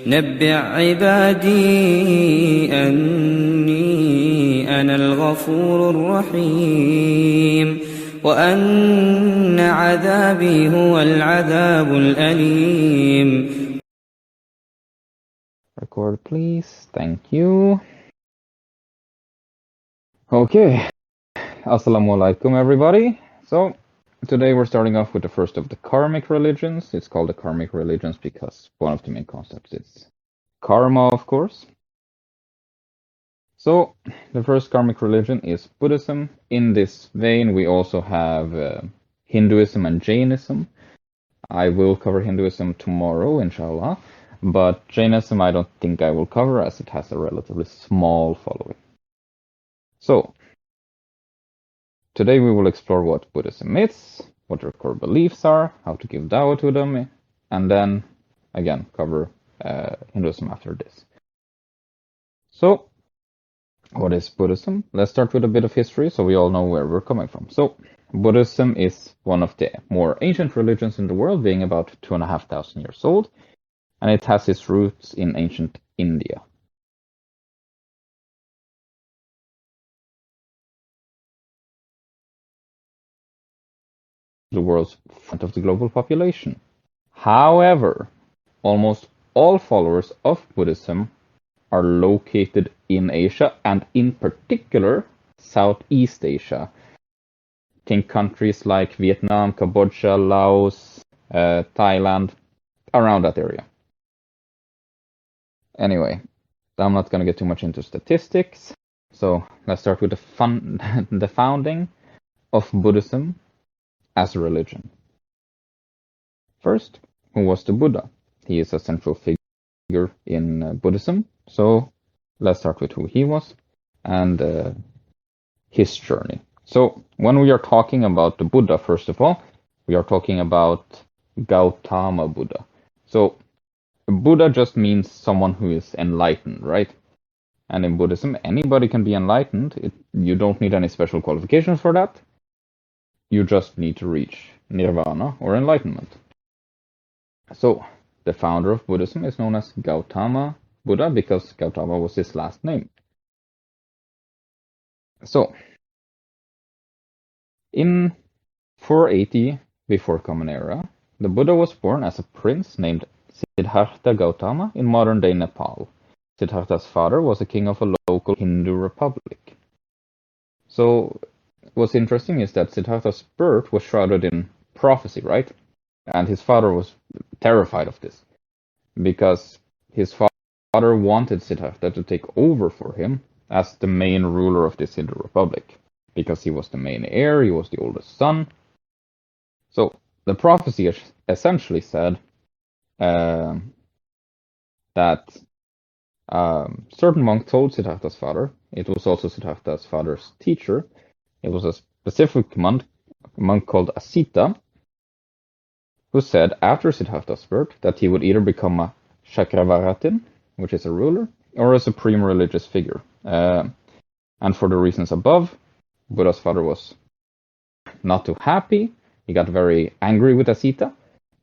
نبئ عبادي أني أنا الغفور الرحيم وأن عذابي هو العذاب الأليم. Record please, thank you. Okay, Assalamu alaikum everybody. So today we're starting off with the first of the Karmic religions. It's called the Karmic religions because one of the main concepts is karma, of course. So the first Karmic religion is Buddhism. In this vein, we also have Hinduism and Jainism. I will cover Hinduism tomorrow, inshallah, but Jainism I don't think I will cover as it has a relatively small following. So today we will explore what Buddhism is, what their core beliefs are, how to give Dao to them, and then again cover Hinduism after this. So what is Buddhism? Let's start with a bit of history so we all know where we're coming from. So Buddhism is one of the more ancient religions in the world, being about 2,500 years old, and it has its roots in ancient India. The world's front of the global population. However, almost all followers of Buddhism are located in Asia, and in particular Southeast Asia. Think countries like Vietnam, Cambodia, Laos, Thailand, around that area. Anyway, I'm not going to get too much into statistics, so let's start with the founding of Buddhism as a religion. First, who was the Buddha? He is a central figure in Buddhism, so let's start with who he was and his journey. So when we are talking about the Buddha, first of all, we are talking about Gautama Buddha. So Buddha just means someone who is enlightened, right? And in Buddhism, anybody can be enlightened. You don't need any special qualifications for that. You just need to reach nirvana or enlightenment. So the founder of Buddhism is known as Gautama Buddha because Gautama was his last name. So in 480 before Common Era, the Buddha was born as a prince named Siddhartha Gautama in modern-day Nepal. Siddhartha's father was a king of a local Hindu republic. So what's interesting is that Siddhartha's birth was shrouded in prophecy, right? And his father was terrified of this because his father wanted Siddhartha to take over for him as the main ruler of this Hindu republic because he was the main heir, he was the oldest son. So the prophecy essentially said that certain monk told Siddhartha's father, it was also Siddhartha's father's teacher, it was a specific monk called Asita, who said after Siddhartha's birth that he would either become a Chakravartin, which is a ruler, or a supreme religious figure. And for the reasons above, Buddha's father was not too happy. He got very angry with Asita,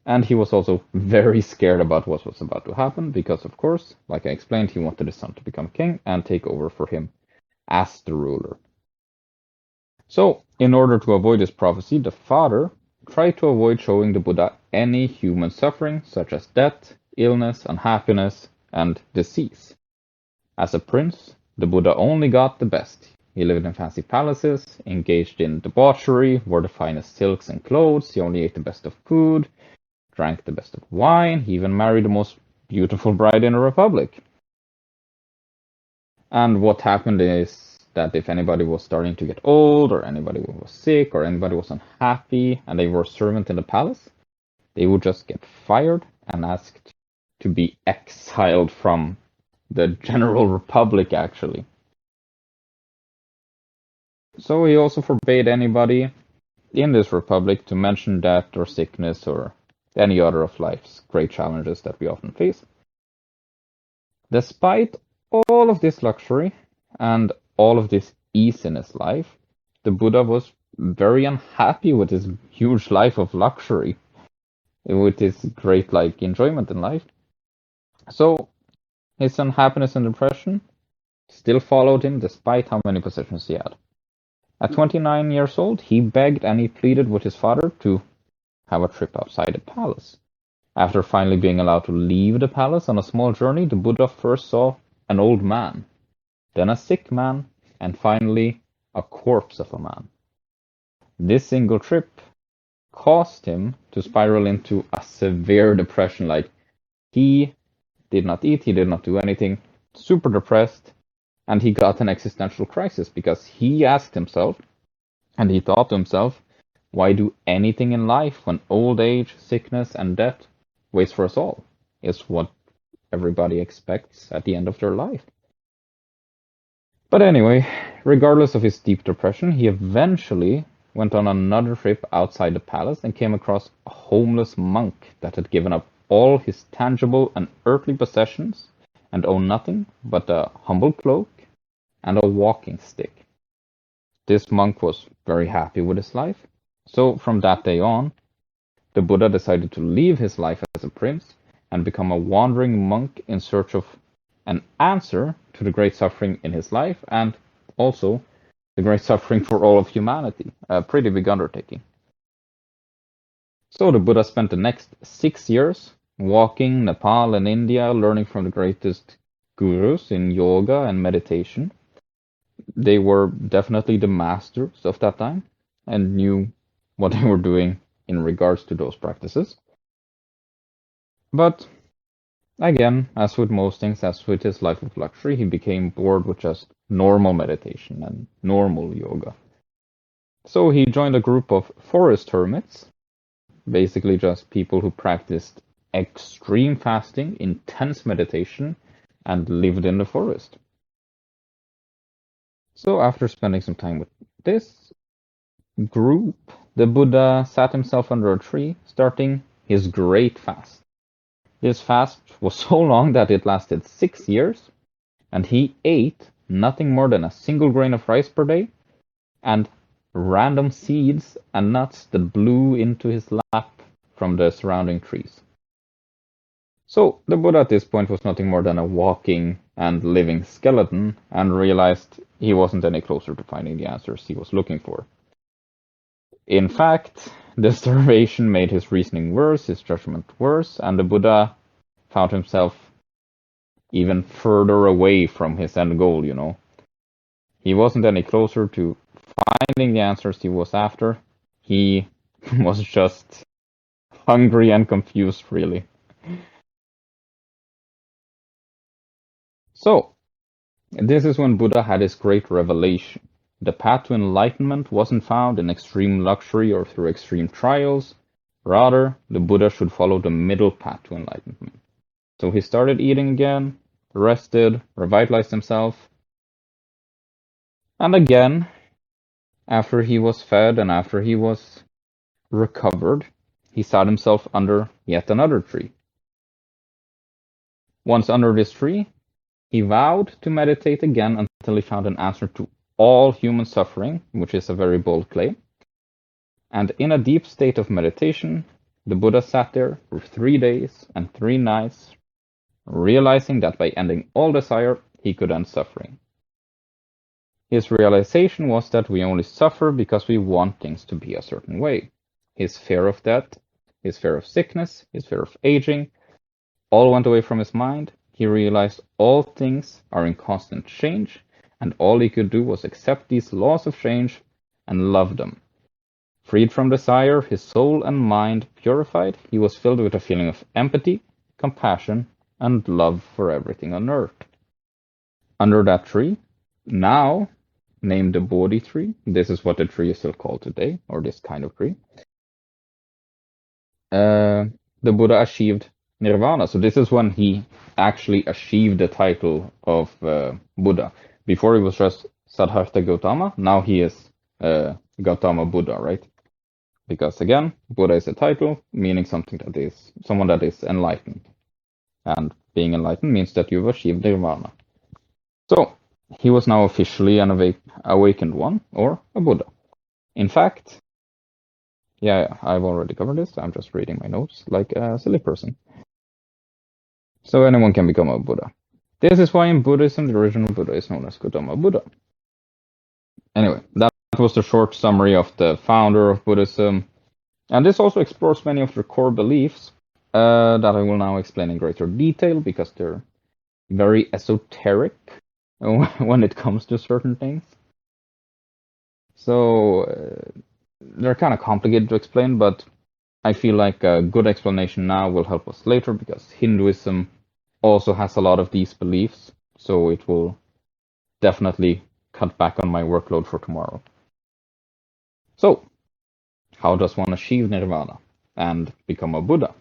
and he was also very scared about what was about to happen because, of course, like I explained, he wanted his son to become king and take over for him as the ruler. So, in order to avoid this prophecy, the father tried to avoid showing the Buddha any human suffering, such as death, illness, unhappiness, and disease. As a prince, the Buddha only got the best. He lived in fancy palaces, engaged in debauchery, wore the finest silks and clothes, he only ate the best of food, drank the best of wine, he even married the most beautiful bride in the republic. And what happened is that if anybody was starting to get old, or anybody was sick, or anybody was unhappy, and they were a servant in the palace, they would just get fired and asked to be exiled from the general republic, actually. So he also forbade anybody in this republic to mention death or sickness or any other of life's great challenges that we often face. Despite all of this luxury and all of this ease in his life, the Buddha was very unhappy with his huge life of luxury, with his great enjoyment in life. So his unhappiness and depression still followed him despite how many possessions he had. At 29 years old, he begged and he pleaded with his father to have a trip outside the palace. After finally being allowed to leave the palace on a small journey, the Buddha first saw an old man, then a sick man, and finally a corpse of a man. This single trip caused him to spiral into a severe depression. Like, he did not eat, he did not do anything, super depressed, and he got an existential crisis because he asked himself, and he thought to himself, why do anything in life when old age, sickness, and death waits for us all? Is what everybody expects at the end of their life. But anyway, regardless of his deep depression, he eventually went on another trip outside the palace and came across a homeless monk that had given up all his tangible and earthly possessions and owned nothing but a humble cloak and a walking stick. This monk was very happy with his life, so from that day on, the Buddha decided to leave his life as a prince and become a wandering monk in search of an answer to the great suffering in his life and also the great suffering for all of humanity. A pretty big undertaking. So the Buddha spent the next 6 years walking Nepal and India, learning from the greatest gurus in yoga and meditation. They were definitely the masters of that time and knew what they were doing in regards to those practices. But again, as with most things, as with his life of luxury, he became bored with just normal meditation and normal yoga. So he joined a group of forest hermits, basically just people who practiced extreme fasting, intense meditation, and lived in the forest. So after spending some time with this group, the Buddha sat himself under a tree, starting his great fast. This fast was so long that it lasted 6 years, and he ate nothing more than a single grain of rice per day and random seeds and nuts that blew into his lap from the surrounding trees. So the Buddha at this point was nothing more than a walking and living skeleton and realized he wasn't any closer to finding the answers he was looking for. In fact, the starvation made his reasoning worse, his judgment worse, and the Buddha found himself even further away from his end goal, you know. He wasn't any closer to finding the answers he was after. He was just hungry and confused, really. So, this is when Buddha had his great revelation. The path to enlightenment wasn't found in extreme luxury or through extreme trials. Rather, the Buddha should follow the middle path to enlightenment. So he started eating again, rested, revitalized himself. And again, after he was fed and after he was recovered, he sat himself under yet another tree. Once under this tree, he vowed to meditate again until he found an answer to all human suffering, which is a very bold claim. And in a deep state of meditation, the Buddha sat there for 3 days and 3 nights, realizing that by ending all desire, he could end suffering. His realization was that we only suffer because we want things to be a certain way. His fear of death, his fear of sickness, his fear of aging, all went away from his mind. He realized all things are in constant change, and all he could do was accept these laws of change and love them. Freed from desire, his soul and mind purified, he was filled with a feeling of empathy, compassion, and love for everything on earth. Under that tree, now named the Bodhi tree, this is what the tree is still called today, or this kind of tree, the Buddha achieved Nirvana. So this is when he actually achieved the title of Buddha. Before he was just Siddhartha Gautama, now he is Gautama Buddha, right? Because again, Buddha is a title, meaning someone that is enlightened. And being enlightened means that you've achieved Nirvana. So, he was now officially an awakened one, or a Buddha. In fact, yeah, I've already covered this, I'm just reading my notes like a silly person. So anyone can become a Buddha. This is why in Buddhism, the original Buddha is known as Gautama Buddha. Anyway, that was the short summary of the founder of Buddhism. And this also explores many of their core beliefs that I will now explain in greater detail because they're very esoteric when it comes to certain things. So they're kind of complicated to explain, but I feel like a good explanation now will help us later because Hinduism also has a lot of these beliefs, so it will definitely cut back on my workload for tomorrow. So, how does one achieve nirvana and become a Buddha?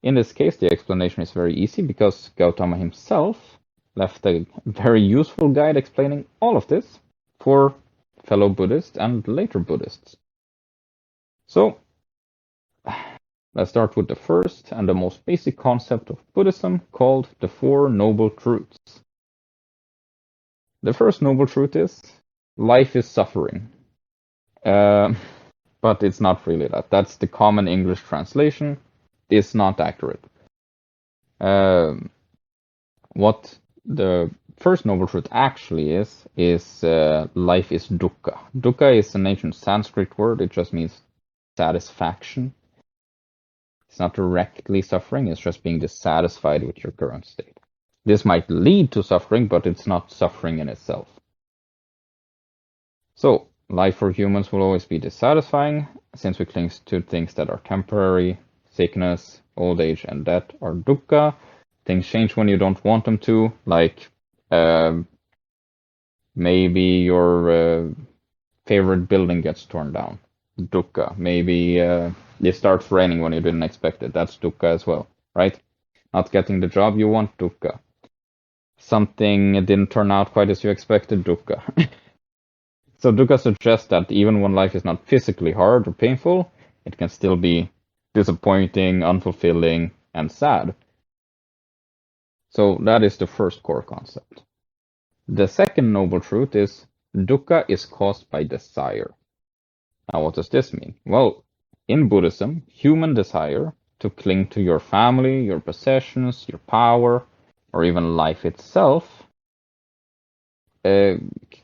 In this case, the explanation is very easy because Gautama himself left a very useful guide explaining all of this for fellow Buddhists and later Buddhists. So, let's start with the first and the most basic concept of Buddhism called the Four Noble Truths. The first noble truth is life is suffering. But it's not really that. That's the common English translation. It's not accurate. What the first noble truth actually is life is dukkha. Dukkha is an ancient Sanskrit word. It just means satisfaction. It's not directly suffering. It's just being dissatisfied with your current state. This might lead to suffering, but it's not suffering in itself. So, life for humans will always be dissatisfying, since we cling to things that are temporary. Sickness, old age, and death are dukkha. Things change when you don't want them to, like maybe your favorite building gets torn down. Dukkha. Maybe it starts raining when you didn't expect it. That's dukkha as well, right? Not getting the job you want, dukkha. Something didn't turn out quite as you expected, dukkha. So dukkha suggests that even when life is not physically hard or painful, it can still be disappointing, unfulfilling, and sad. So that is the first core concept. The second noble truth is dukkha is caused by desire. Now what does this mean? Well, in Buddhism, human desire to cling to your family, your possessions, your power, or even life itself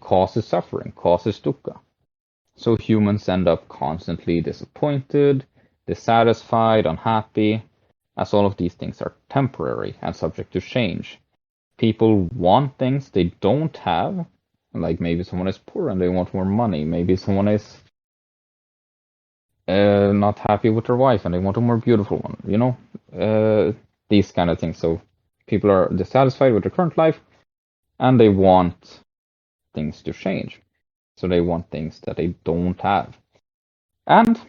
causes suffering, causes dukkha. So humans end up constantly disappointed, dissatisfied, unhappy, as all of these things are temporary and subject to change. People want things they don't have, like maybe someone is poor and they want more money. Maybe someone is not happy with their wife and they want a more beautiful one, you know? These kind of things. So people are dissatisfied with their current life and they want things to change. So they want things that they don't have. And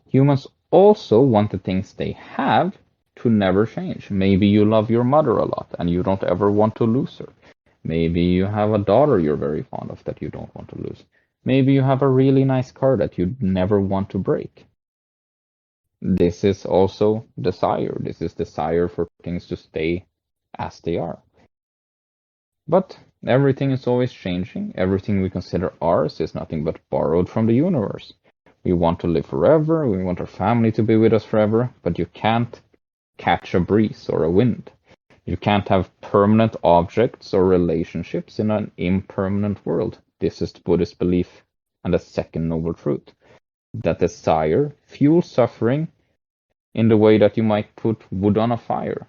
humans also want the things they have to never change. Maybe you love your mother a lot and you don't ever want to lose her. Maybe you have a daughter you're very fond of that you don't want to lose. Maybe you have a really nice car that you never want to break. This is also desire. This is desire for things to stay as they are. But everything is always changing. Everything we consider ours is nothing but borrowed from the universe. We want to live forever. We want our family to be with us forever. But you can't catch a breeze or a wind. You can't have permanent objects or relationships in an impermanent world. This is the Buddhist belief and the second noble truth. That desire fuels suffering in the way that you might put wood on a fire.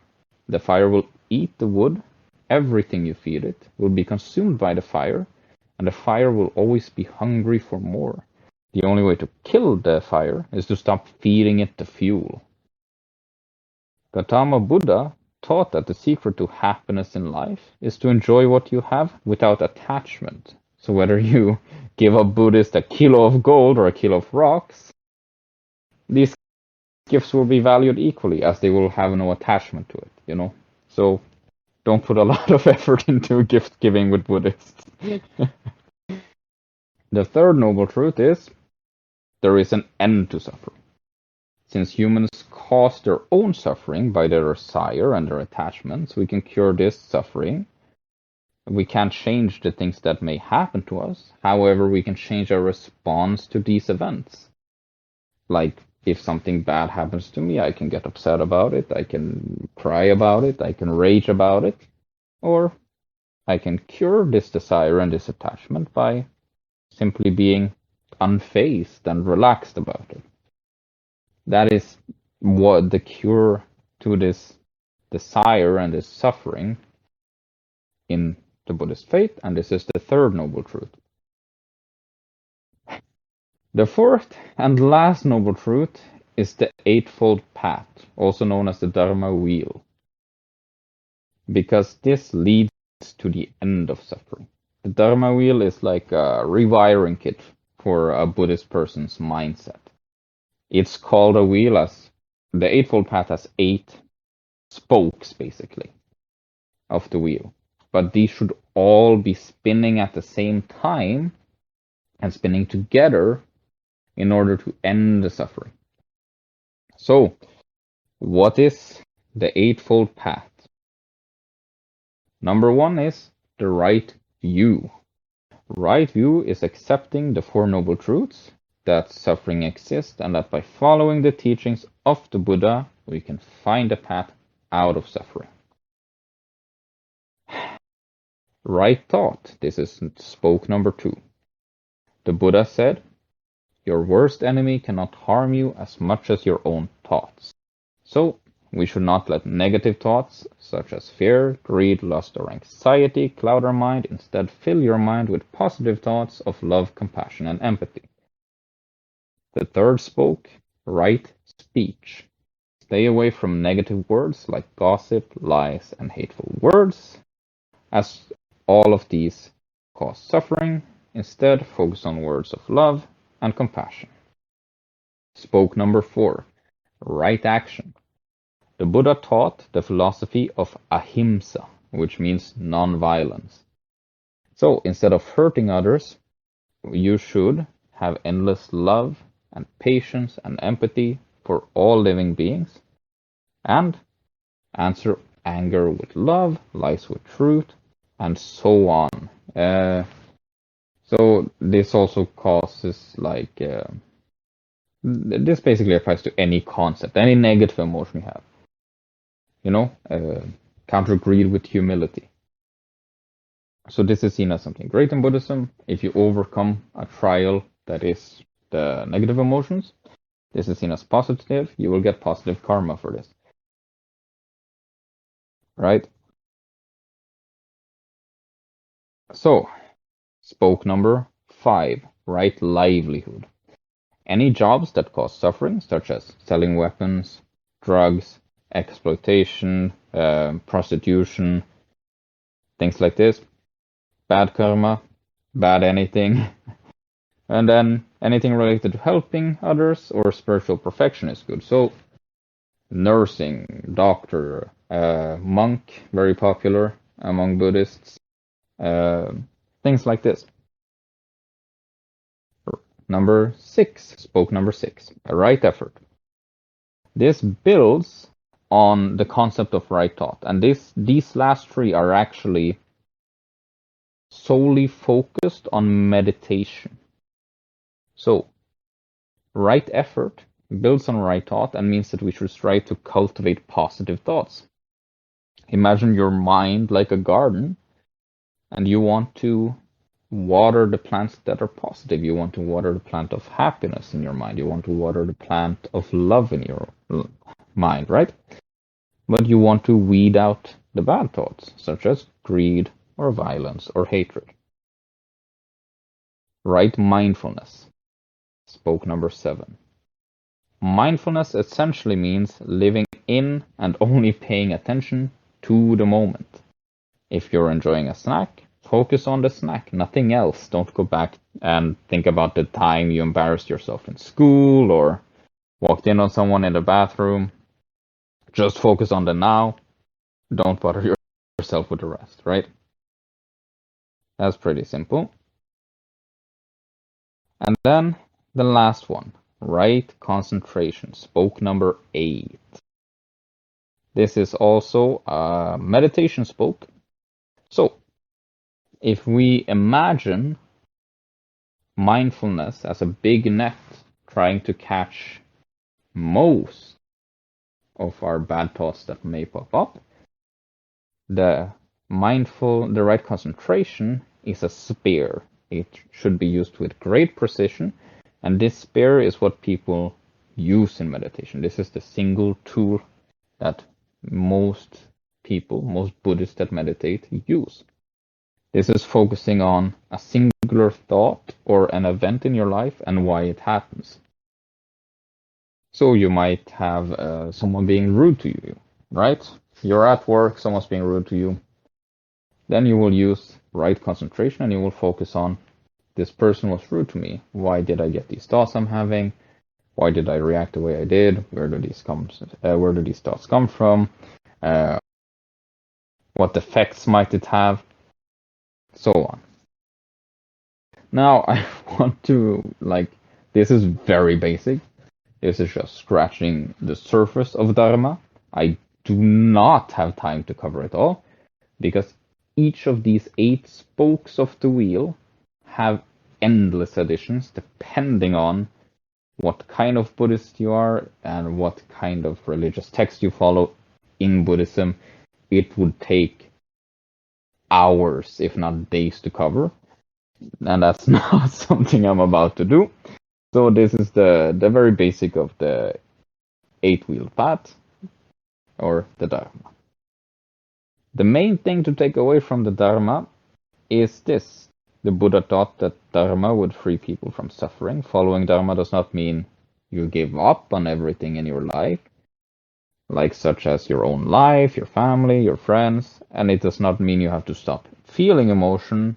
The fire will eat the wood. Everything you feed it will be consumed by the fire, and the fire will always be hungry for more. The only way to kill the fire is to stop feeding it the fuel. Gautama Buddha taught that the secret to happiness in life is to enjoy what you have without attachment. So whether you give a Buddhist a kilo of gold or a kilo of rocks, these gifts will be valued equally as they will have no attachment to it, you know? So don't put a lot of effort into gift giving with Buddhists. The third noble truth is there is an end to suffering. Since humans cause their own suffering by their desire and their attachments, we can cure this suffering. We can't change the things that may happen to us. However, we can change our response to these events. Like if something bad happens to me, I can get upset about it, I can cry about it, I can rage about it, or I can cure this desire and this attachment by simply being unfazed and relaxed about it. That is what the cure to this desire and this suffering in the Buddhist faith, and this is the third noble truth. The fourth and last noble truth is the Eightfold Path, also known as the Dharma Wheel, because this leads to the end of suffering. The Dharma Wheel is like a rewiring kit for a Buddhist person's mindset. It's called a wheel as the Eightfold Path has 8 spokes, basically, of the wheel. But these should all be spinning at the same time and spinning together in order to end the suffering. So, what is the Eightfold Path? Number 1 is the right view. Right view is accepting the Four Noble Truths, that suffering exists, and that by following the teachings of the Buddha, we can find a path out of suffering. Right thought. This is spoke number 2. The Buddha said, your worst enemy cannot harm you as much as your own thoughts. So, we should not let negative thoughts, such as fear, greed, lust, or anxiety, cloud our mind. Instead, fill your mind with positive thoughts of love, compassion, and empathy. The third spoke, right speech. Stay away from negative words like gossip, lies, and hateful words, as all of these cause suffering. Instead, focus on words of love and compassion. Spoke number 4, right action. The Buddha taught the philosophy of ahimsa, which means non-violence. So, instead of hurting others, you should have endless love and patience and empathy for all living beings, and answer anger with love, lies with truth, and so on. So this also causes like this basically applies to any concept, any negative emotion you have. You know, counter greed with humility. So this is seen as something great in Buddhism. If you overcome a trial that is the negative emotions, this is seen as positive. You will get positive karma for this. Right? So, spoke number 5, right livelihood. Any jobs that cause suffering, such as selling weapons, drugs, exploitation, prostitution, things like this, bad karma, bad anything. And then anything related to helping others or spiritual perfection is good. So, nursing, doctor, monk, very popular among Buddhists, things like this. Number 6, spoke number 6, a right effort. This builds on the concept of right thought, and these last 3 are actually solely focused on meditation. So, right effort builds on right thought and means that we should strive to cultivate positive thoughts. Imagine your mind like a garden, and you want to water the plants that are positive. You want to water the plant of happiness in your mind. You want to water the plant of love in your mind, right? But you want to weed out the bad thoughts, such as greed or violence or hatred. Right mindfulness. Spoke number 7. Mindfulness essentially means living in and only paying attention to the moment. If you're enjoying a snack, focus on the snack, nothing else. Don't go back and think about the time you embarrassed yourself in school or walked in on someone in the bathroom. Just focus on the now. Don't bother yourself with the rest, right? That's pretty simple. And then the last one, right concentration, spoke number 8. This is also a meditation spoke. So, if we imagine mindfulness as a big net trying to catch most of our bad thoughts that may pop up, the right concentration is a spear. It should be used with great precision, and this spear is what people use in meditation. This is the single tool that most people, most Buddhists that meditate, use. This is focusing on a singular thought or an event in your life and why it happens. So you might have someone being rude to you, right? You're at work, someone's being rude to you. Then you will use right concentration and you will focus on, this person was rude to me. Why did I get these thoughts I'm having? Why did I react the way I did? Where do these thoughts come from? What effects might it have? So on. Now I want to, this is very basic. This is just scratching the surface of Dharma. I do not have time to cover it all, because each of these 8 spokes of the wheel have endless additions depending on what kind of Buddhist you are and what kind of religious text you follow in Buddhism. It would take hours, if not days, to cover. And that's not something I'm about to do. So this is the very basic of the 8-wheel path, or the Dharma. The main thing to take away from the Dharma is this. The Buddha taught that Dharma would free people from suffering. Following Dharma does not mean you give up on everything in your life, such as your own life, your family, your friends, and it does not mean you have to stop feeling emotion.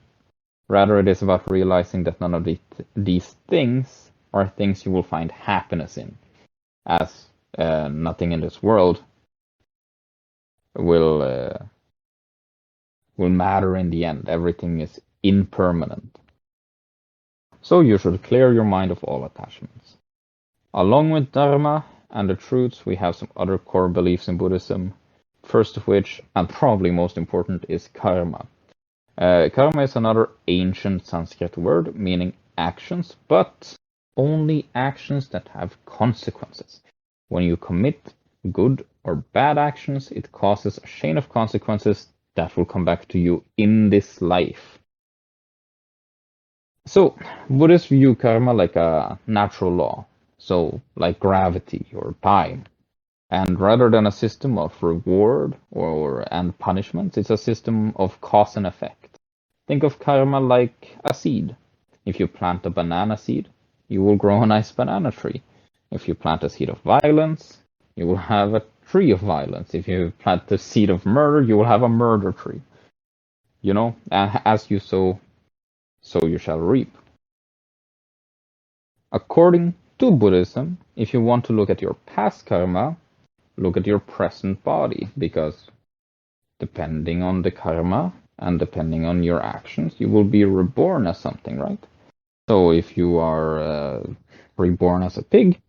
Rather, it is about realizing that none of these things are things you will find happiness in, as nothing in this world will matter in the end. Everything is impermanent. So you should clear your mind of all attachments. Along with Dharma and the truths, we have some other core beliefs in Buddhism. First of which, and probably most important, is karma. Karma is another ancient Sanskrit word meaning actions, but only actions that have consequences. When you commit good or bad actions, it causes a chain of consequences that will come back to you in this life. So, Buddhists view karma like a natural law, so like gravity or time. And rather than a system of reward and punishments, it's a system of cause and effect. Think of karma like a seed. If you plant a banana seed, you will grow a nice banana tree. If you plant a seed of violence, you will have a tree of violence. If you plant the seed of murder, you will have a murder tree. And as you sow, so you shall reap. According to Buddhism, if you want to look at your past karma, look at your present body, because depending on the karma and depending on your actions, you will be reborn as something, right? So if you are reborn as a pig,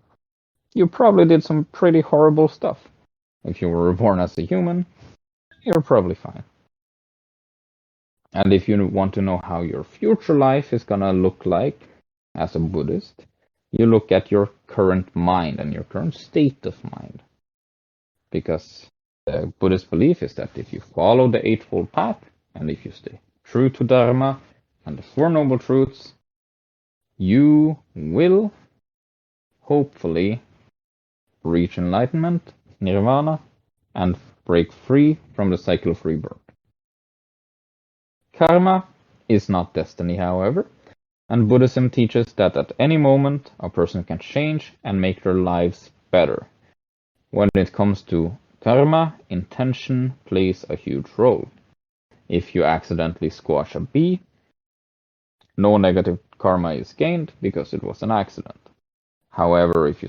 you probably did some pretty horrible stuff. If you were reborn as a human, you're probably fine. And if you want to know how your future life is gonna look like as a Buddhist, you look at your current mind and your current state of mind. Because the Buddhist belief is that if you follow the Eightfold Path, and if you stay true to Dharma and the Four Noble Truths, you will hopefully reach enlightenment, nirvana, and break free from the cycle of rebirth. Karma is not destiny, however, and Buddhism teaches that at any moment a person can change and make their lives better. When it comes to karma, intention plays a huge role. If you accidentally squash a bee, no negative karma is gained because it was an accident. However, if you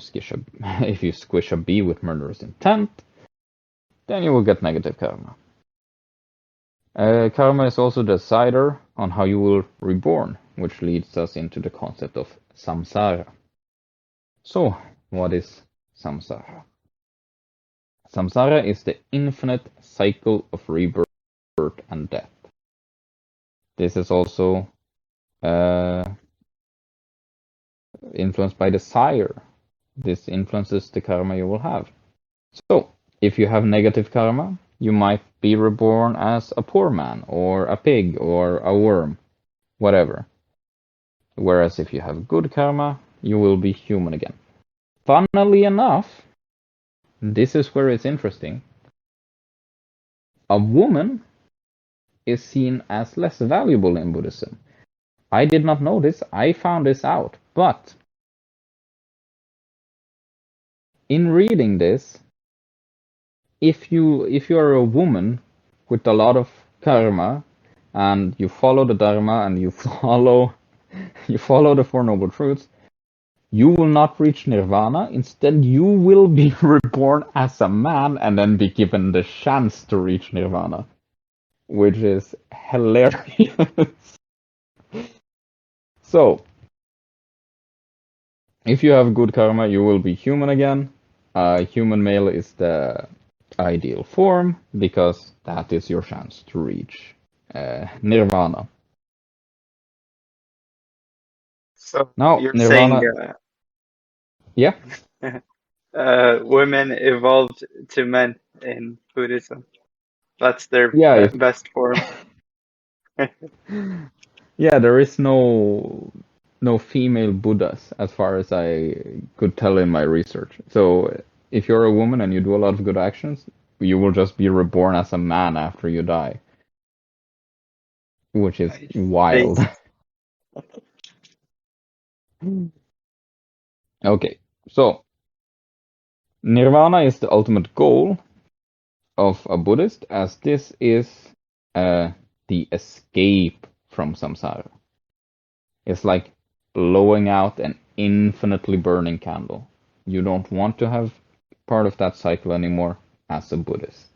squish a bee with murderous intent, then you will get negative karma. Karma is also the decider on how you will reborn, which leads us into the concept of samsara. So, what is samsara? Samsara is the infinite cycle of rebirth and death. This is also influenced by desire, this influences the karma you will have. So, if you have negative karma, you might be reborn as a poor man, or a pig, or a worm, whatever. Whereas if you have good karma, you will be human again. Funnily enough, this is where it's interesting. A woman is seen as less valuable in Buddhism. I did not know this, I found this out, but in reading this, if you are a woman with a lot of karma and you follow the Dharma and you follow the Four Noble Truths, you will not reach nirvana. Instead, you will be reborn as a man and then be given the chance to reach nirvana, which is hilarious. So, if you have good karma, you will be human again. Human male is the ideal form because that is your chance to reach nirvana. So Now, you're nirvana, saying yeah, women evolved to men in Buddhism. That's their yeah, best form. yeah. There is no female Buddhas as far as I could tell in my research. So if you're a woman and you do a lot of good actions, you will just be reborn as a man after you die, which is wild. Okay, so nirvana is the ultimate goal of a Buddhist, as this is the escape from samsara. It's like blowing out an infinitely burning candle. You don't want to have part of that cycle anymore as a Buddhist.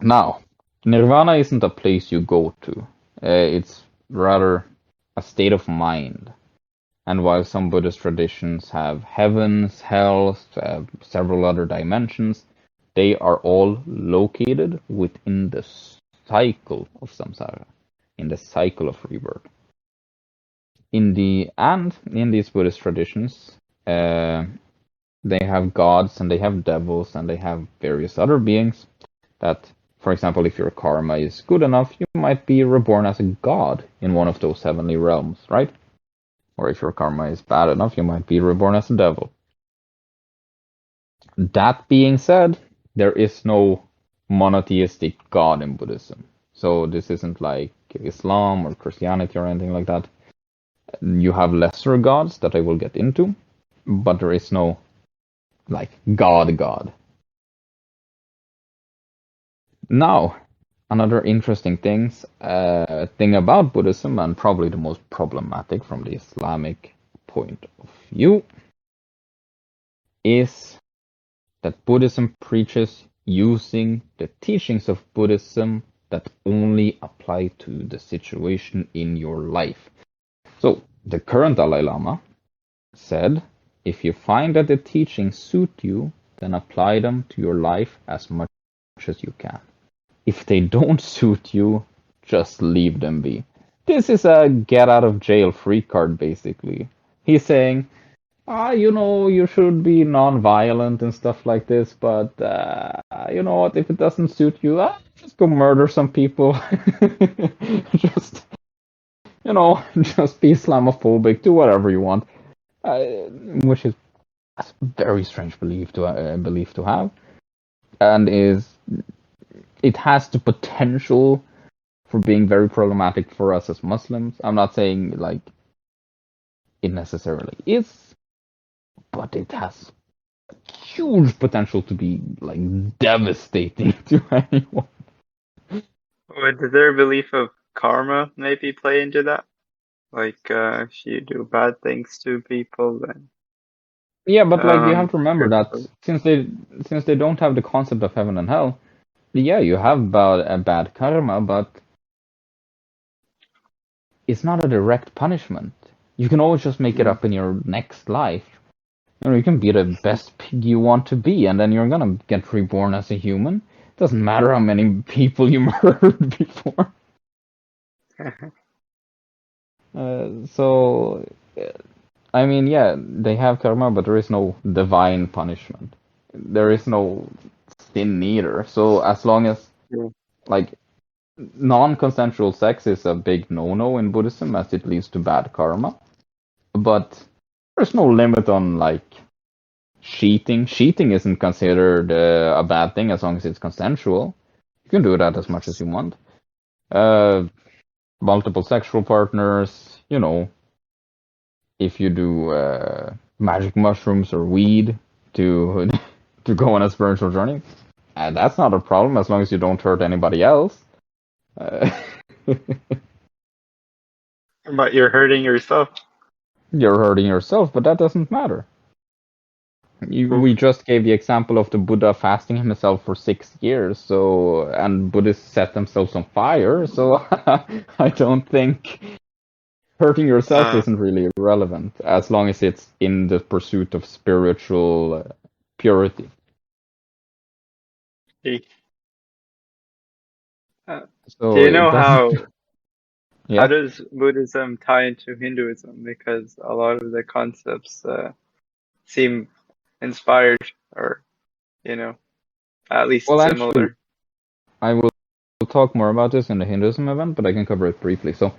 Now, nirvana isn't a place you go to. It's rather a state of mind. And while some Buddhist traditions have heavens, hells, several other dimensions, they are all located within the cycle of samsara, in the cycle of rebirth. In these Buddhist traditions, they have gods and they have devils and they have various other beings that, for example, if your karma is good enough, you might be reborn as a god in one of those heavenly realms, right? Or if your karma is bad enough, you might be reborn as a devil. That being said, there is no monotheistic god in Buddhism. So this isn't like Islam or Christianity or anything like that. You have lesser gods that I will get into, but there is no like God. Now, another interesting thing about Buddhism, and probably the most problematic from the Islamic point of view, is that Buddhism preaches using the teachings of Buddhism that only apply to the situation in your life. So, the current Dalai Lama said, if you find that the teachings suit you, then apply them to your life as much as you can. If they don't suit you, just leave them be. This is a get out of jail free card, basically. He's saying, you should be non-violent and stuff like this, but you know what, if it doesn't suit you, just go murder some people. just, just be Islamophobic, do whatever you want. Which is a very strange belief to have, and it has the potential for being very problematic for us as Muslims. I'm not saying like it necessarily is, but it has huge potential to be like devastating to anyone. Would their belief of karma maybe play into that? Like, if you do bad things to people, then Yeah, but like you have to remember that since they don't have the concept of heaven and hell, yeah, you have a bad karma, but it's not a direct punishment. You can always just make it up in your next life. You can be the best pig you want to be, and then you're gonna get reborn as a human. It doesn't matter how many people you murdered before. So I mean, yeah, they have karma, but there is no divine punishment. There is no sin either. So as long as Yeah. like non-consensual sex is a big no-no in Buddhism as it leads to bad karma. But there's no limit on like cheating. Cheating isn't considered a bad thing as long as it's consensual. You can do that as much as you want. Multiple sexual partners, if you do magic mushrooms or weed to to go on a spiritual journey, that's not a problem as long as you don't hurt anybody else. But you're hurting yourself. You're hurting yourself, but that doesn't matter. We just gave the example of the Buddha fasting himself for 6 years, and Buddhists set themselves on fire, so I don't think hurting yourself isn't really relevant as long as it's in the pursuit of spiritual purity. Do you know how Yeah. does Buddhism tie into Hinduism? Because a lot of the concepts seem inspired or, at least Well, actually, similar. I will talk more about this in the Hinduism event, but I can cover it briefly. So,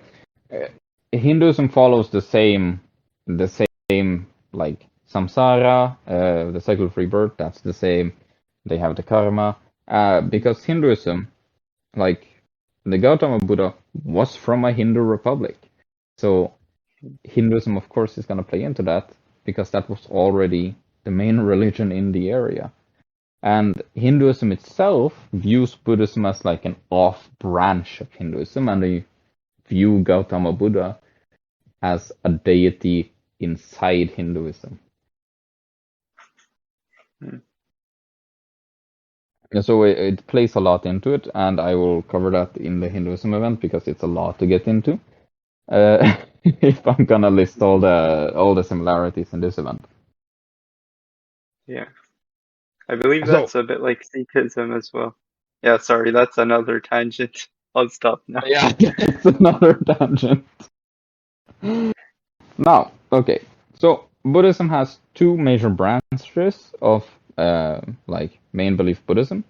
Hinduism follows the same like samsara, the cycle of rebirth. That's the same. They have the karma, because Hinduism, like the Gautama Buddha, was from a Hindu republic. So Hinduism, of course, is going to play into that because that was already the main religion in the area. And Hinduism itself views Buddhism as like an off branch of Hinduism, and they view Gautama Buddha as a deity inside Hinduism. And so it plays a lot into it, and I will cover that in the Hinduism event because it's a lot to get into. If I'm gonna list all the similarities in this event. Yeah. I believe that's a bit like Sikhism as well. Yeah, sorry, that's another tangent. I'll stop now. Yeah, it's another tangent. Now, okay, so Buddhism has two major branches of like main belief Buddhism.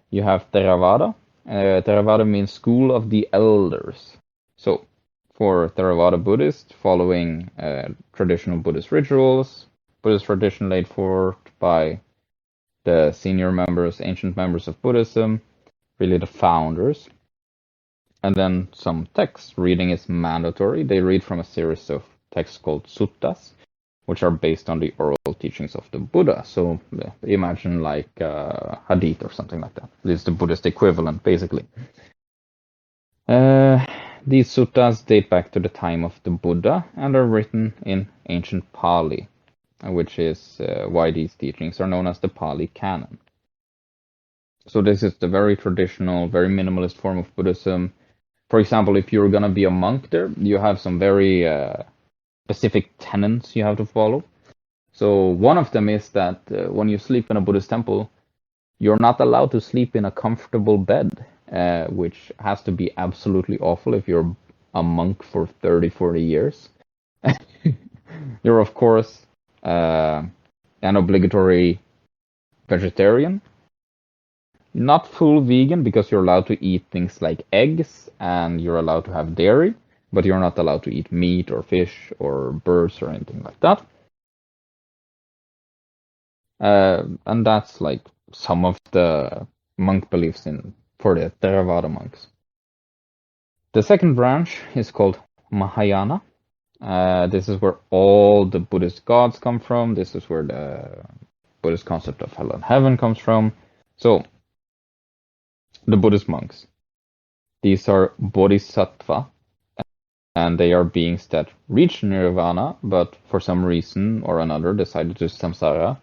You have Theravada. Theravada means school of the elders. So, for Theravada Buddhists, following traditional Buddhist rituals, Buddhist tradition laid forth by the senior members, ancient members of Buddhism, really the founders. And then some text. Reading is mandatory. They read from a series of texts called suttas, which are based on the oral teachings of the Buddha. So imagine like hadith or something like that. This is the Buddhist equivalent, basically. These suttas date back to the time of the Buddha and are written in ancient Pali, which is why these teachings are known as the Pali Canon. So this is the very traditional, very minimalist form of Buddhism. For example, if you're gonna be a monk there, you have some very specific tenets you have to follow. So one of them is that when you sleep in a Buddhist temple, you're not allowed to sleep in a comfortable bed, which has to be absolutely awful if you're a monk for 30, 40 years. You're, of course, an obligatory vegetarian. Not full vegan because you're allowed to eat things like eggs and you're allowed to have dairy, but you're not allowed to eat meat or fish or birds or anything like that. And that's like some of the monk beliefs for the Theravada monks. The second branch is called Mahayana. This is where all the Buddhist gods come from. This is where the Buddhist concept of hell and heaven comes from. So, the Buddhist monks. These are bodhisattva, and they are beings that reach nirvana, but for some reason or another decided to samsara,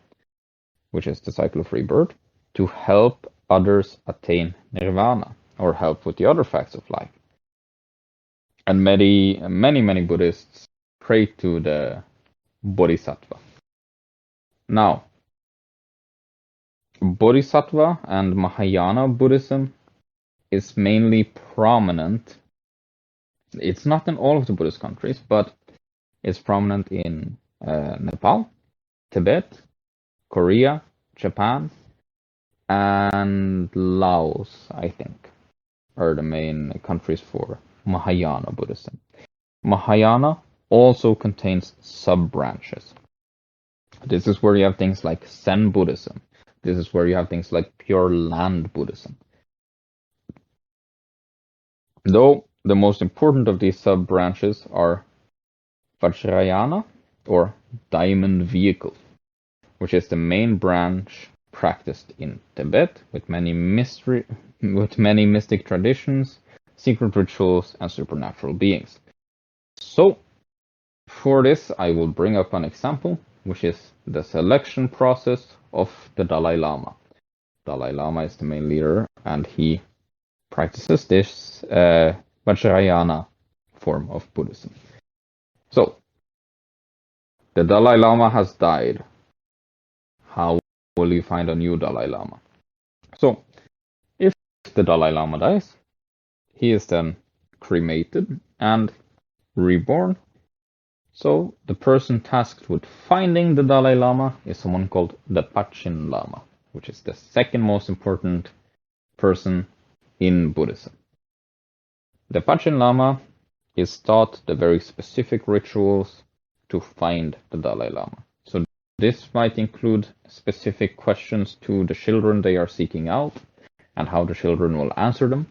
which is the cycle of rebirth, to help others attain nirvana, or help with the other facts of life. And many Buddhists pray to the bodhisattva. Now, bodhisattva and Mahayana Buddhism is mainly prominent. It's not in all of the Buddhist countries, but it's prominent in Nepal, Tibet, Korea, Japan, and Laos, I think, are the main countries for Mahayana Buddhism. Mahayana also contains sub-branches. This is where you have things like Zen Buddhism. This is where you have things like Pure Land Buddhism. Though the most important of these sub-branches are Vajrayana, or Diamond Vehicle, which is the main branch practiced in Tibet with many mystic traditions, secret rituals, and supernatural beings. So, for this, I will bring up an example, which is the selection process of the Dalai Lama. Dalai Lama is the main leader, and he practices this Vajrayana form of Buddhism. So, the Dalai Lama has died. How will you find a new Dalai Lama? So, if the Dalai Lama dies, he is then cremated and reborn. So, the person tasked with finding the Dalai Lama is someone called the Panchen Lama, which is the second most important person in Buddhism. The Panchen Lama is taught the very specific rituals to find the Dalai Lama. So this might include specific questions to the children they are seeking out and how the children will answer them.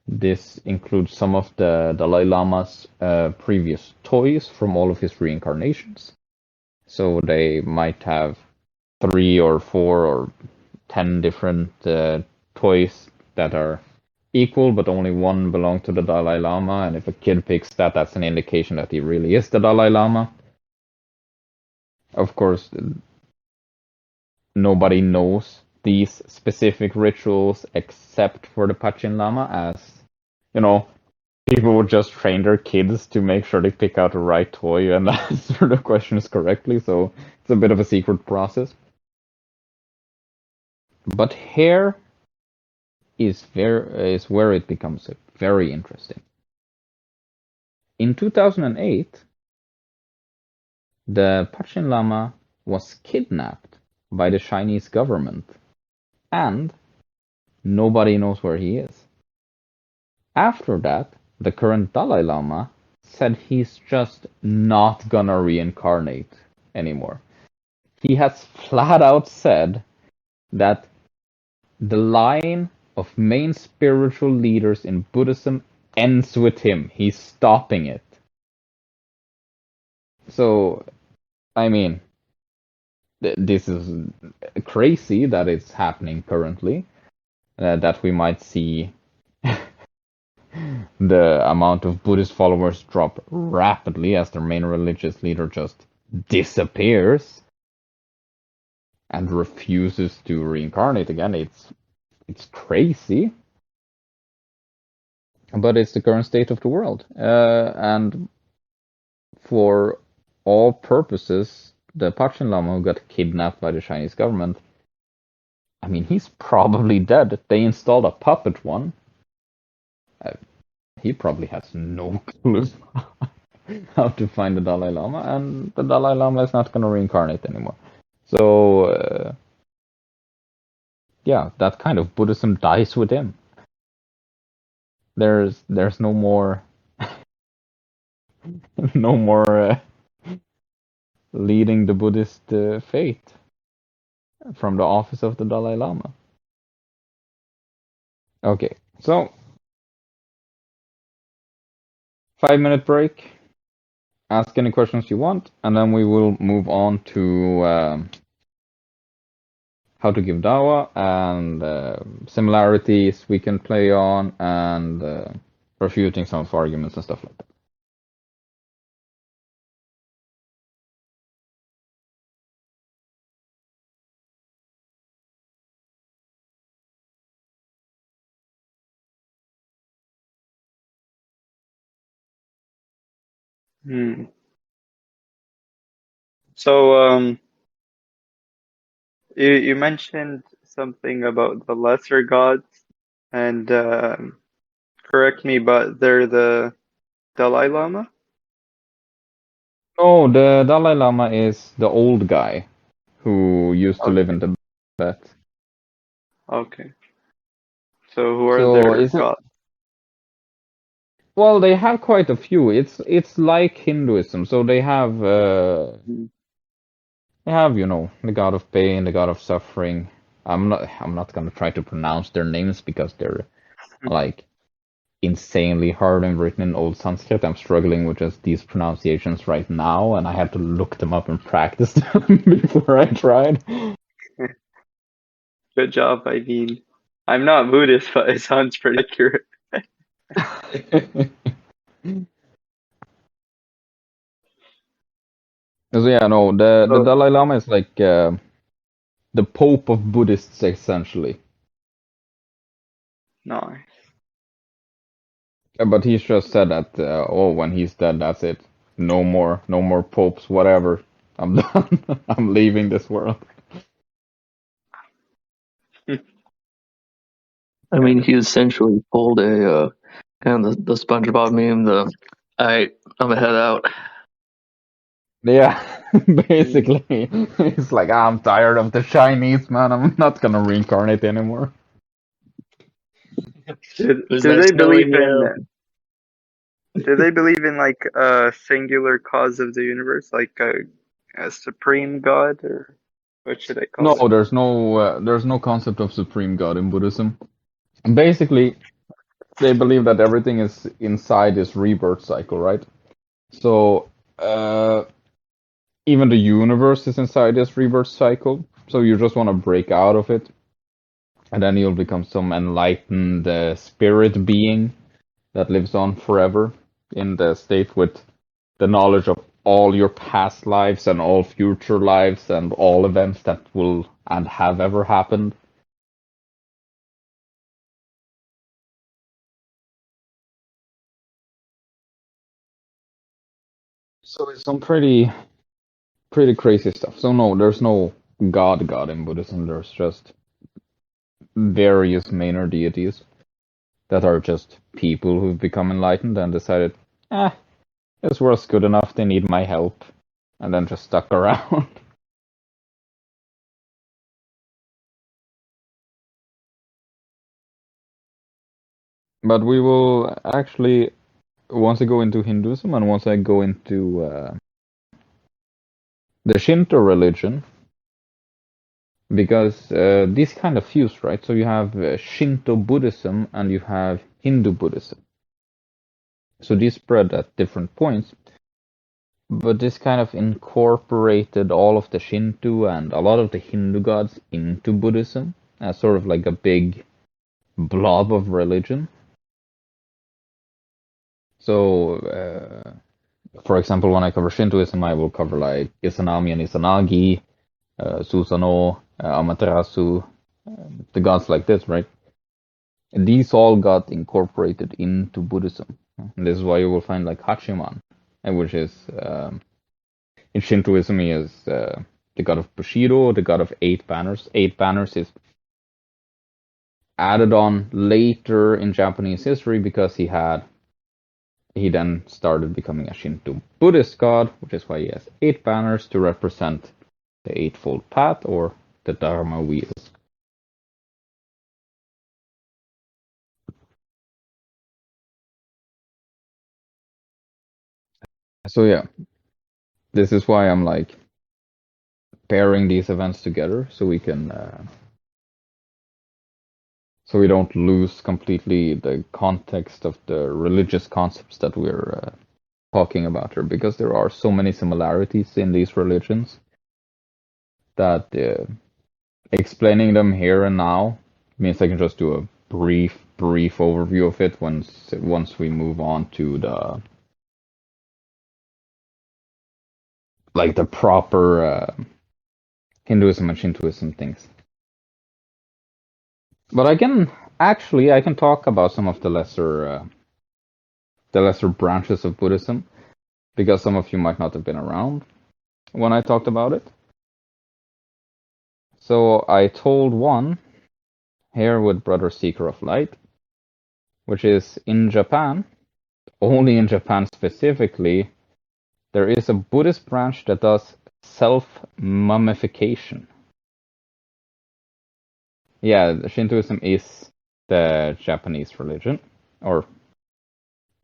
This includes some of the Dalai Lama's previous toys from all of his reincarnations. So they might have 3 or 4 or 10 different toys that are equal, but only one belongs to the Dalai Lama, and if a kid picks that, that's an indication that he really is the Dalai Lama. Of course, nobody knows these specific rituals except for the Panchen Lama, as, you know, people would just train their kids to make sure they pick out the right toy and answer the questions correctly, so it's a bit of a secret process. But here is where it becomes very interesting. In 2008, the Panchen Lama was kidnapped by the Chinese government, and nobody knows where he is. After that, the current Dalai Lama said he's just not gonna reincarnate anymore. He has flat out said that the line of main spiritual leaders in Buddhism ends with him. He's stopping it. So, I mean, this is crazy that it's happening currently. That we might see the amount of Buddhist followers drop rapidly as their main religious leader just disappears and refuses to reincarnate again. It's crazy. But it's the current state of the world. And for all purposes, the Panchen Lama who got kidnapped by the Chinese government, I mean, he's probably dead. They installed a puppet one. He probably has no clue how to find the Dalai Lama, and the Dalai Lama is not going to reincarnate anymore. So, yeah, that kind of Buddhism dies with him. There's no more no more leading the Buddhist faith from the office of the Dalai Lama. Okay, so 5-minute break. Ask any questions you want, and then we will move on to how to give dawa and similarities we can play on, and refuting some of arguments and stuff like that. So, you mentioned something about the lesser gods, and correct me, but they're the Dalai Lama? Oh, the Dalai Lama is the old guy who used to live Okay. in Tibet. Okay. So who are So their is it? gods? Well, they have quite a few. It's like Hinduism. So Mm. they have, the god of pain, the god of suffering. I'm not gonna try to pronounce their names because they're like insanely hard and written in old Sanskrit. I'm struggling with just these pronunciations right now, and I had to look them up and practice them before I tried. Good job. I mean, I'm not Buddhist, but it sounds pretty accurate. So yeah, no, the So Dalai Lama is like the Pope of Buddhists essentially. no. But he's just said that when he's dead, that's it. No more popes, whatever. I'm done. I'm leaving this world. I mean, he essentially pulled a kind of the SpongeBob meme. I'm gonna head out. Yeah, basically, he's like, I'm tired of the Chinese man. I'm not gonna reincarnate anymore. There's Do that they snowy believe in do they believe in like a singular cause of the universe, like a supreme god, or what should I No, call it? there's no concept of supreme god in Buddhism. Basically, they believe that everything is inside this rebirth cycle, right? So, even the universe is inside this rebirth cycle. So you just want to break out of it, and then you'll become some enlightened spirit being that lives on forever in the state with the knowledge of all your past lives and all future lives and all events that will and have ever happened. So it's some pretty crazy stuff. So no, there's no god in Buddhism. There's just various minor deities that are just people who've become enlightened and decided, eh, this world's good enough, they need my help, and then just stuck around. But we will actually, once I go into Hinduism and once I go into the Shinto religion, because these kind of fuse, right? So you have Shinto Buddhism and you have Hindu Buddhism. So these spread at different points, but this kind of incorporated all of the Shinto and a lot of the Hindu gods into Buddhism as sort of like a big blob of religion. So, for example, when I cover Shintoism, I will cover like Izanami and Izanagi, Susanoo, Amaterasu, the gods like this, right? And these all got incorporated into Buddhism. And this is why you will find like Hachiman, which is in Shintoism he is the god of Bushido, the god of eight banners. Eight banners is added on later in Japanese history because he then started becoming a Shinto Buddhist god, which is why he has eight banners to represent the Eightfold Path or the Dharma wheels. So yeah, this is why I'm like pairing these events together so we can so we don't lose completely the context of the religious concepts that we're talking about here, because there are so many similarities in these religions that explaining them here and now means I can just do a brief overview of it once we move on to the proper Hinduism and Shintoism things. But I can talk about some of the lesser branches of Buddhism, because some of you might not have been around when I talked about it. So I told one here with Brother Seeker of Light, which is in Japan, only in Japan specifically, there is a Buddhist branch that does self-mummification. Yeah, Shintoism is the Japanese religion, or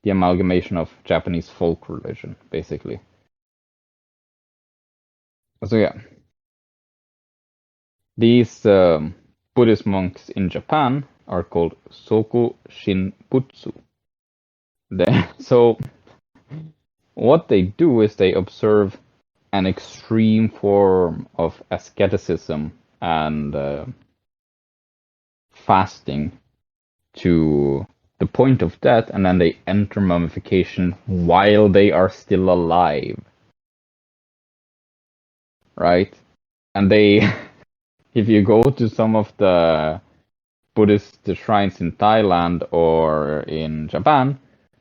the amalgamation of Japanese folk religion, basically. So yeah, these Buddhist monks in Japan are called Soku Shinbutsu. So what they do is they observe an extreme form of asceticism and fasting to the point of death, and then they enter mummification while they are still alive. Right? And they, if you go to some of the Buddhist shrines in Thailand or in Japan,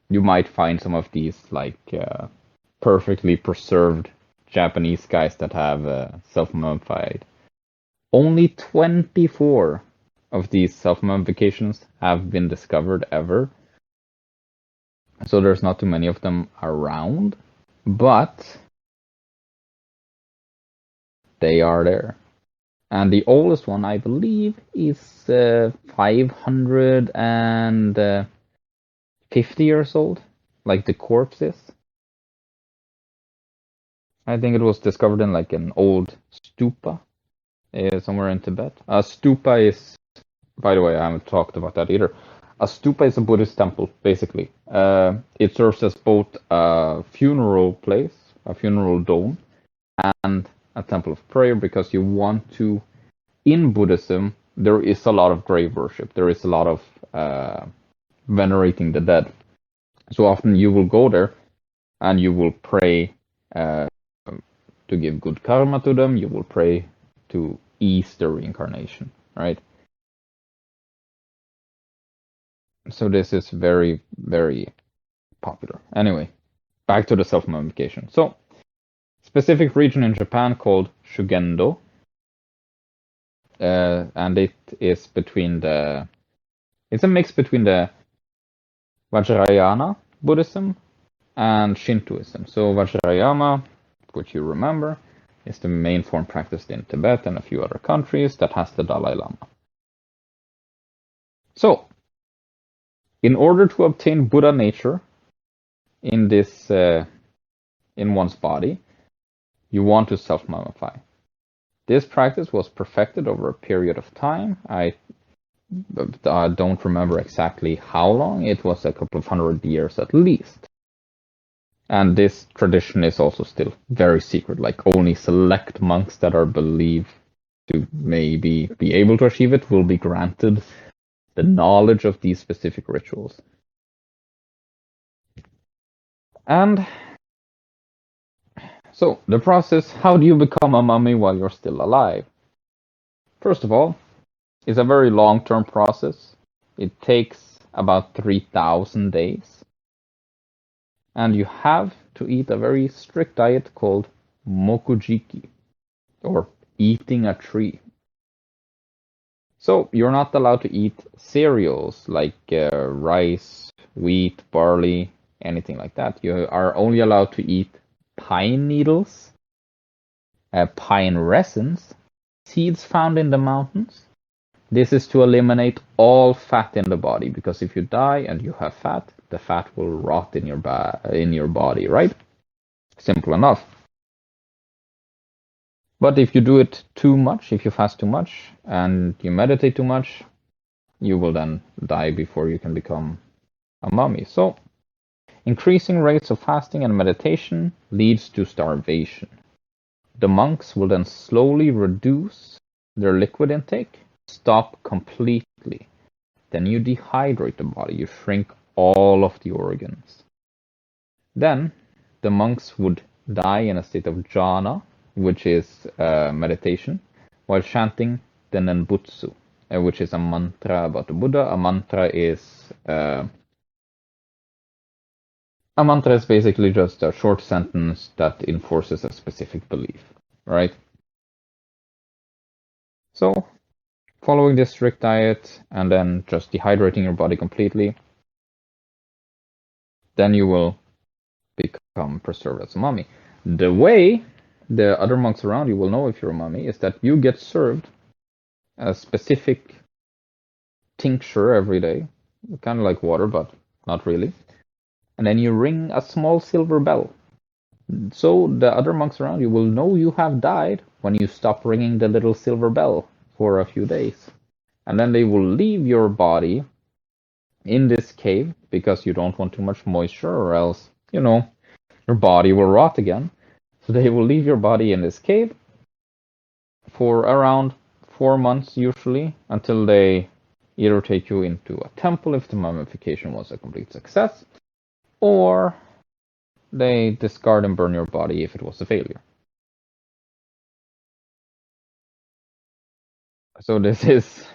you might find some of these like perfectly preserved Japanese guys that have self-mummified. Only 24 of these self-mummifications have been discovered ever. So there's not too many of them around, but they are there. And the oldest one, I believe, is 550 years old, like the corpse is. I think it was discovered in like an old stupa somewhere in Tibet. A stupa is, by the way, I haven't talked about that either. A stupa is a Buddhist temple, basically. It serves as both a funeral place, a funeral dome, and a temple of prayer, because you want to, in Buddhism, there is a lot of grave worship. There is a lot of venerating the dead. So often you will go there and you will pray to give good karma to them. You will pray to ease their reincarnation, right? So this is very, very popular. Anyway, back to the self-mummification. So, specific region in Japan called Shugendo, and it is between the, it's a mix between the Vajrayana Buddhism and Shintoism. So Vajrayana, which you remember, is the main form practiced in Tibet and a few other countries that has the Dalai Lama. So, in order to obtain Buddha nature in this, in one's body, you want to self-mummify. This practice was perfected over a period of time. I don't remember exactly how long. It was a couple of 100 years at least. And this tradition is also still very secret. Like only select monks that are believed to maybe be able to achieve it will be granted the knowledge of these specific rituals. And so the process, how do you become a mummy while you're still alive? First of all, it's a very long-term process. It takes about 3,000 days. And you have to eat a very strict diet called mokujiki, or eating a tree. So you're not allowed to eat cereals like rice, wheat, barley, anything like that. You are only allowed to eat pine needles, pine resins, seeds found in the mountains. This is to eliminate all fat in the body, because if you die and you have fat, the fat will rot in your body, right? Simple enough. But if you do it too much, if you fast too much and you meditate too much, you will then die before you can become a mummy. So, increasing rates of fasting and meditation leads to starvation. The monks will then slowly reduce their liquid intake, stop completely. Then you dehydrate the body, you shrink all of the organs. Then the monks would die in a state of jhana, which is meditation, while chanting the Nenbutsu, which is a mantra about the Buddha. A mantra is basically just a short sentence that enforces a specific belief, right? So, following this strict diet and then just dehydrating your body completely, then you will become preserved as a mummy. The way the other monks around you will know if you're a mummy is that you get served a specific tincture every day, kind of like water, but not really. And then you ring a small silver bell. So the other monks around you will know you have died when you stop ringing the little silver bell for a few days. And then they will leave your body in this cave because you don't want too much moisture, or else, your body will rot again. So they will leave your body in this cave for around 4 months usually, until they either take you into a temple if the mummification was a complete success, or they discard and burn your body if it was a failure. So this is,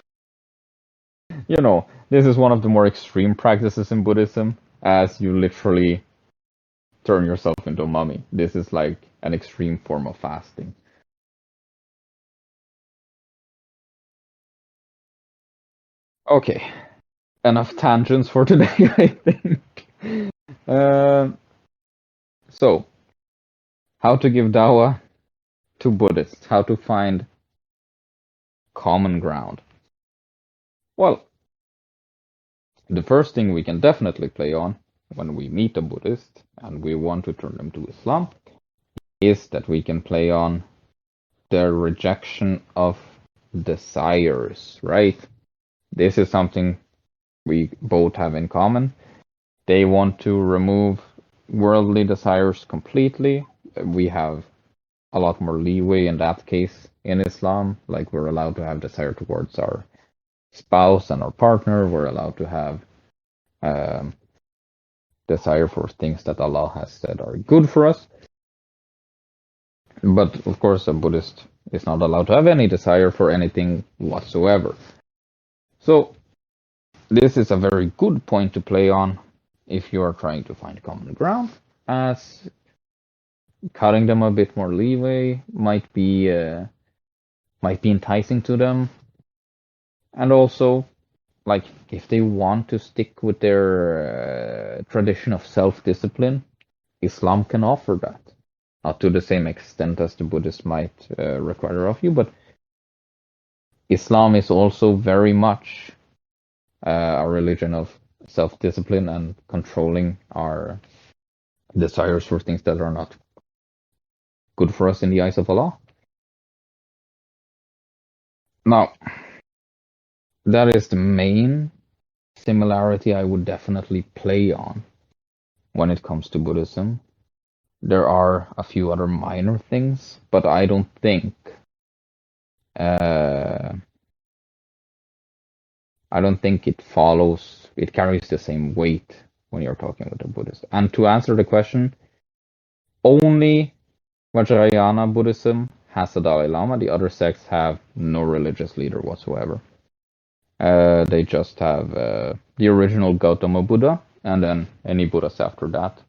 this is one of the more extreme practices in Buddhism, as you literally turn yourself into a mummy. This is like an extreme form of fasting. Okay, enough tangents for today, I think. So, how to give dawa to Buddhists, how to find common ground. Well, the first thing we can definitely play on when we meet a Buddhist and we want to turn them to Islam is that we can play on their rejection of desires, right? This is something we both have in common. They want to remove worldly desires completely. We have a lot more leeway in that case in Islam. Like, we're allowed to have desire towards our spouse and our partner. We're allowed to have desire for things that Allah has said are good for us. But of course, a Buddhist is not allowed to have any desire for anything whatsoever. So this is a very good point to play on if you are trying to find common ground, as cutting them a bit more leeway might be enticing to them. And also, like, if they want to stick with their tradition of self-discipline, Islam can offer that. Not to the same extent as the Buddhists might require of you, but Islam is also very much a religion of self-discipline and controlling our desires for things that are not good for us in the eyes of Allah. Now, that is the main similarity I would definitely play on when it comes to Buddhism. There are a few other minor things, but I don't think it carries the same weight when you're talking with a Buddhist. And to answer the question, only Vajrayana Buddhism has a Dalai Lama. The other sects have no religious leader whatsoever. They just have the original Gautama Buddha, and then any Buddhas after that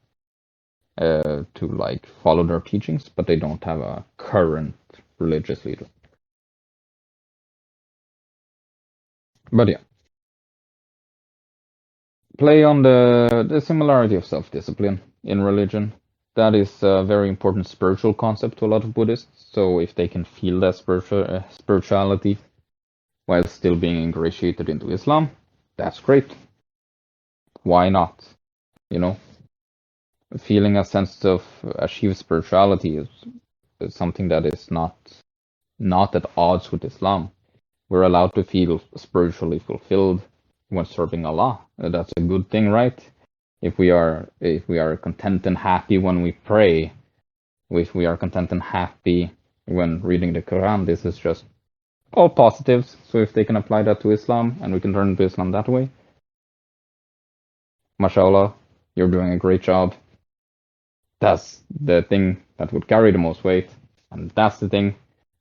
to like follow their teachings, but they don't have a current religious leader. But yeah, play on the similarity of self-discipline in religion. That is a very important spiritual concept to a lot of Buddhists. So if they can feel that spirituality while still being ingratiated into Islam, that's great. Why not? Feeling a sense of achieved spirituality is something that is not at odds with Islam. We're allowed to feel spiritually fulfilled when serving Allah. That's a good thing, right? If we are content and happy when we pray, if we are content and happy when reading the Quran, this is just all positives. So if they can apply that to Islam and we can turn to Islam that way, mashallah, you're doing a great job. That's the thing that would carry the most weight, and that's the thing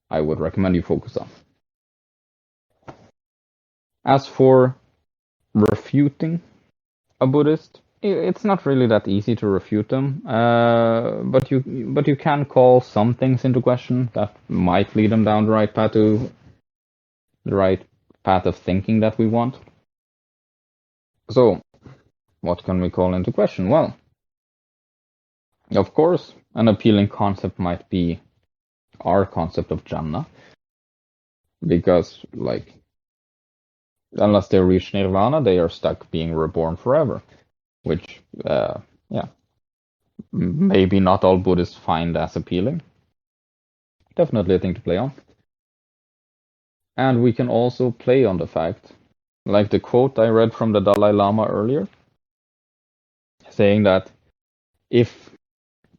I would recommend you focus on. As for refuting a Buddhist, it's not really that easy to refute them, but you can call some things into question that might lead them down the right path of thinking that we want. So, what can we call into question? Well, Of course, an appealing concept might be our concept of Jannah, because, like, unless they reach Nirvana, they are stuck being reborn forever, which, yeah, maybe not all Buddhists find as appealing. Definitely a thing to play on. And we can also play on the fact, like the quote I read from the Dalai Lama earlier, saying that if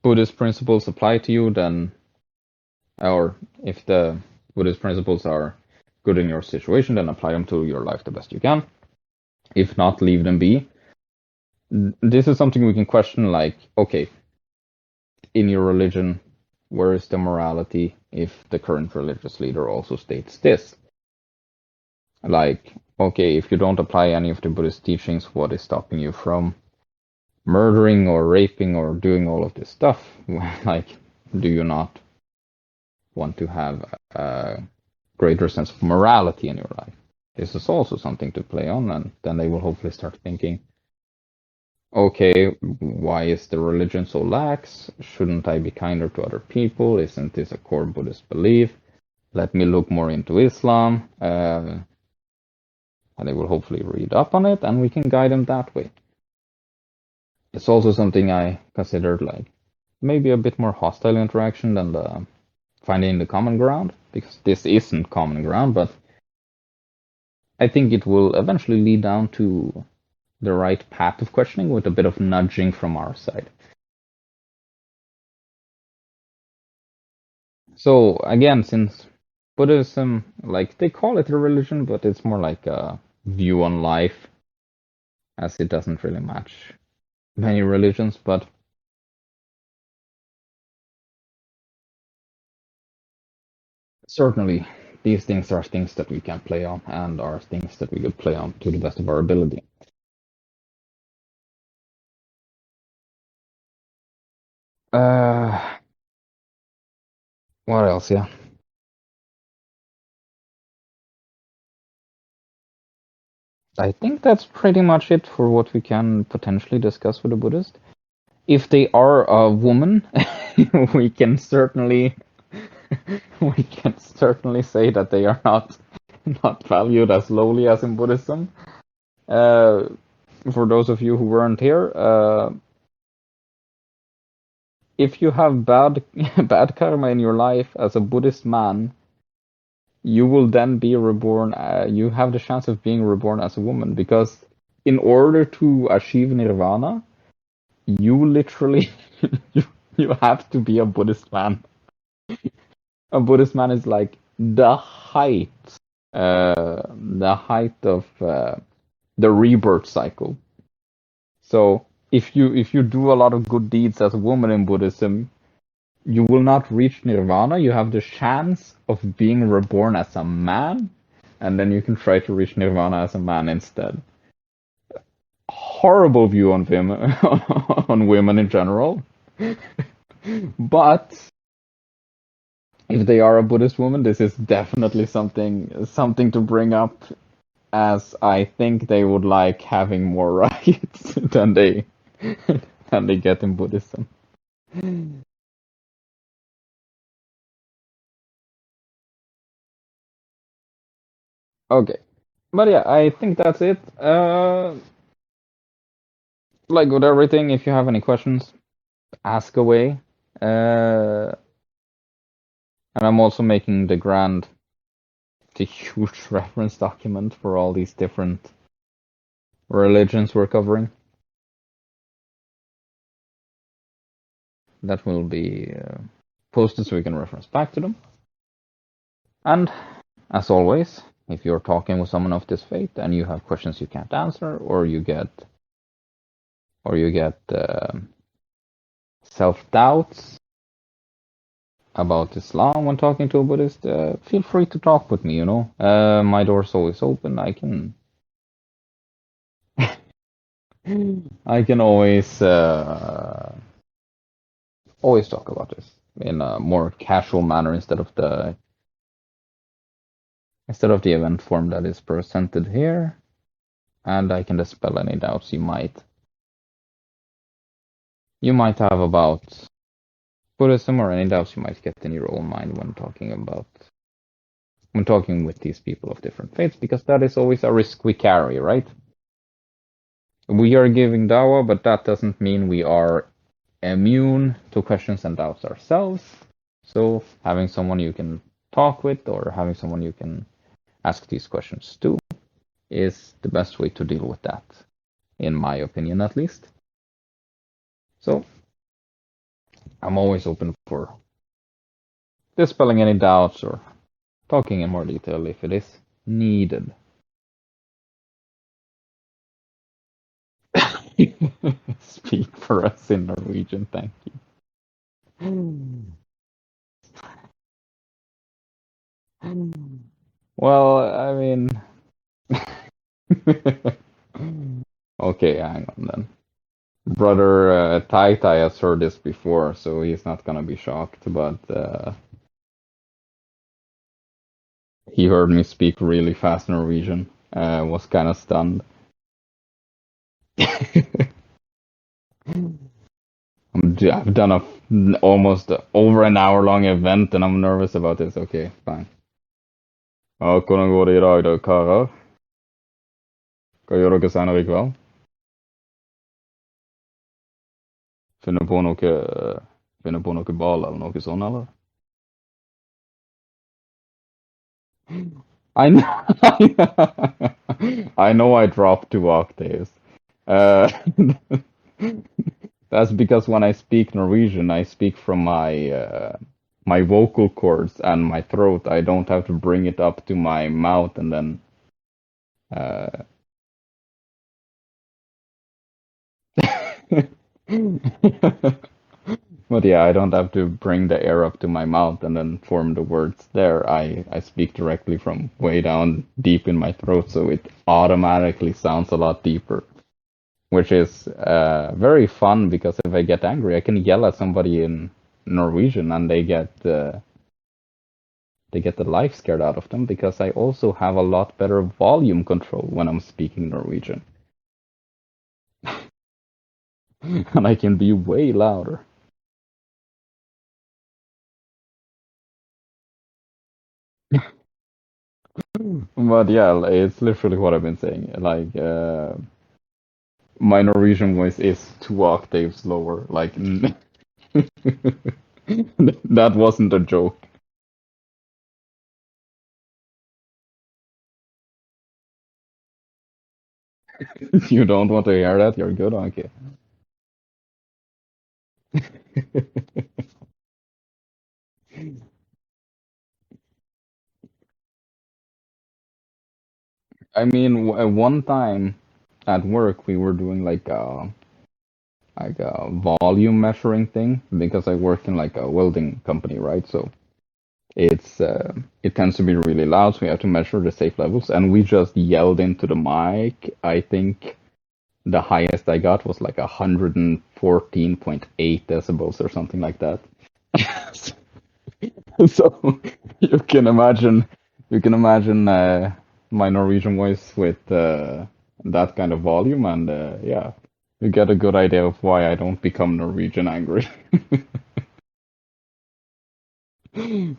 Buddhist principles apply to you, then, or if the Buddhist principles are good in your situation, then apply them to your life the best you can. If not, leave them be. This is something we can question, like, okay, in your religion, where is the morality if the current religious leader also states this? Like, okay, if you don't apply any of the Buddhist teachings, what is stopping you from murdering or raping or doing all of this stuff? Like, do you not want to have a greater sense of morality in your life? This is also something to play on, and then they will hopefully start thinking, okay, why is the religion so lax? Shouldn't I be kinder to other people? Isn't this a core Buddhist belief? Let me look more into Islam. And they will hopefully read up on it, and we can guide them that way. It's also something I considered, like, maybe a bit more hostile interaction than the finding the common ground, because this isn't common ground, but I think it will eventually lead down to the right path of questioning with a bit of nudging from our side. So again, since Buddhism, like, they call it a religion, but it's more like a view on life, as it doesn't really match many religions, but certainly these things are things that we can play on, and are things that we could play on to the best of our ability. What else? Yeah. I think that's pretty much it for what we can potentially discuss with a Buddhist. If they are a woman, we can certainly say that they are not valued as lowly as in Buddhism. For those of you who weren't here, if you have bad karma in your life as a Buddhist man, you will then be reborn. You have the chance of being reborn as a woman, because in order to achieve nirvana, you literally you have to be a Buddhist man. A Buddhist man is like the height of the rebirth cycle. So if you do a lot of good deeds as a woman in Buddhism, you will not reach nirvana. You have the chance of being reborn as a man, and then you can try to reach nirvana as a man instead. Horrible view on women, on women in general. But if they are a Buddhist woman, this is definitely something to bring up, as I think they would like having more rights than they get in Buddhism. Okay, but yeah, I think that's it. Like with everything, if you have any questions, ask away. And I'm also making the huge reference document for all these different religions we're covering. That will be posted so we can reference back to them. And as always, if you're talking with someone of this faith and you have questions you can't answer, or you get self-doubts about Islam when talking to a Buddhist, feel free to talk with me, you know. My door's always open. I can always talk about this in a more casual manner instead of the event form that is presented here, and I can dispel any doubts you might you might have about Buddhism or any doubts you might get in your own mind when talking with these people of different faiths, because that is always a risk we carry, right? We are giving Dawa, but that doesn't mean we are immune to questions and doubts ourselves. So having someone you can talk with or having someone you can ask these questions to is the best way to deal with that, in my opinion at least. So I'm always open for dispelling any doubts or talking in more detail if it is needed. Speak for us in Norwegian, thank you. Well, I mean, okay, hang on then. Brother Tai Tai has heard this before, so he's not gonna be shocked, but he heard me speak really fast Norwegian, was kind of stunned. I've done almost over an hour long event and I'm nervous about this. Okay, fine. Ja, hvordan går det i dag da, karer? Hva gjør dere senere i kveld? Finner på noe ball eller noe sånt, eller? I know, I know I dropped 2 octaves. That's because when I speak Norwegian, I speak from my vocal cords and my throat. I don't have to bring it up to my mouth and then but yeah, I don't have to bring the air up to my mouth and then form the words there. I speak directly from way down deep in my throat, so it automatically sounds a lot deeper. Which is very fun because if I get angry, I can yell at somebody in Norwegian and they get the life scared out of them because I also have a lot better volume control when I'm speaking Norwegian. And I can be way louder. But yeah, it's literally what I've been saying. Like, my Norwegian voice is 2 octaves lower. Like, that wasn't a joke. You don't want to hear that? You're good? Okay. I mean, one time at work we were doing like a volume measuring thing because I work in like a welding company, right? So it tends to be really loud, so we have to measure the safe levels, and we just yelled into the mic. I think the highest I got was like 114.8 decibels or something like that. So you can imagine my Norwegian voice with that kind of volume, and yeah, you get a good idea of why I don't become Norwegian angry.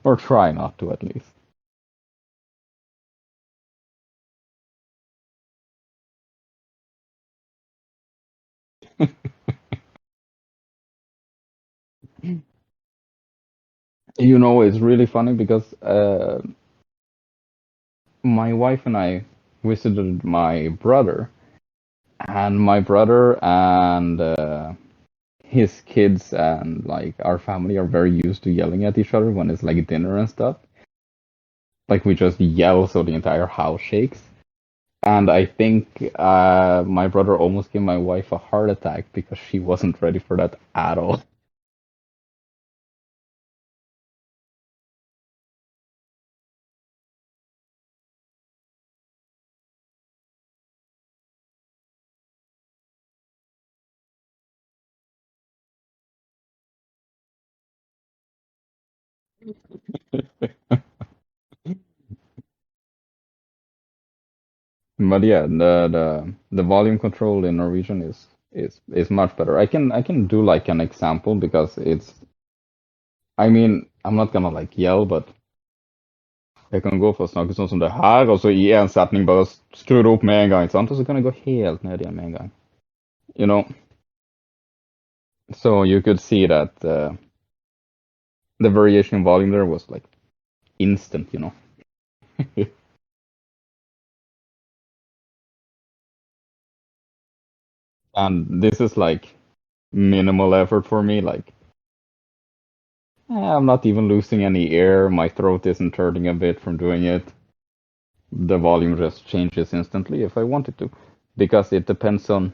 Or try not to, at least. You know, it's really funny because my wife and I visited my brother, and my brother and his kids and like our family are very used to yelling at each other when it's like dinner and stuff. Like we just yell so the entire house shakes. And I think my brother almost gave my wife a heart attack because she wasn't ready for that at all. But yeah, the volume control in Norwegian is is much better. I can do like an example because I mean, I'm not gonna like yell, but jeg kan gå for å snakke sånn som det her, og så i en setning bare skru det opp med en gang, sant? Og så kan jeg gå helt ned igjen med en gang. You know, so you could see that the variation in volume there was like instant, you know. And this is like minimal effort for me. Like, I'm not even losing any air. My throat isn't hurting a bit from doing it. The volume just changes instantly if I wanted to, because it depends on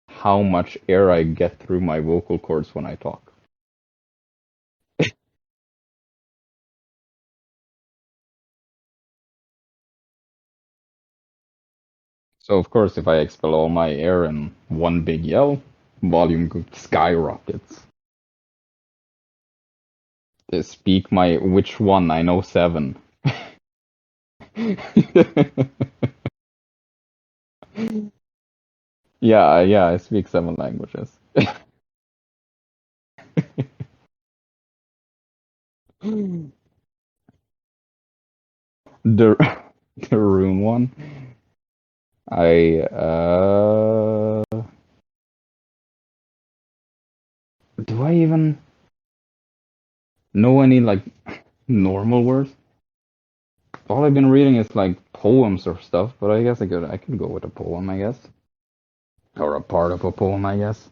how much air I get through my vocal cords when I talk. So of course, if I expel all my air in one big yell, volume skyrockets. Speak my which one? I know 7. Yeah, I speak 7 languages. The the rune one. Do I even know any like normal words? All I've been reading is like poems or stuff, but I guess I could go with a poem, I guess. Or a part of a poem, I guess.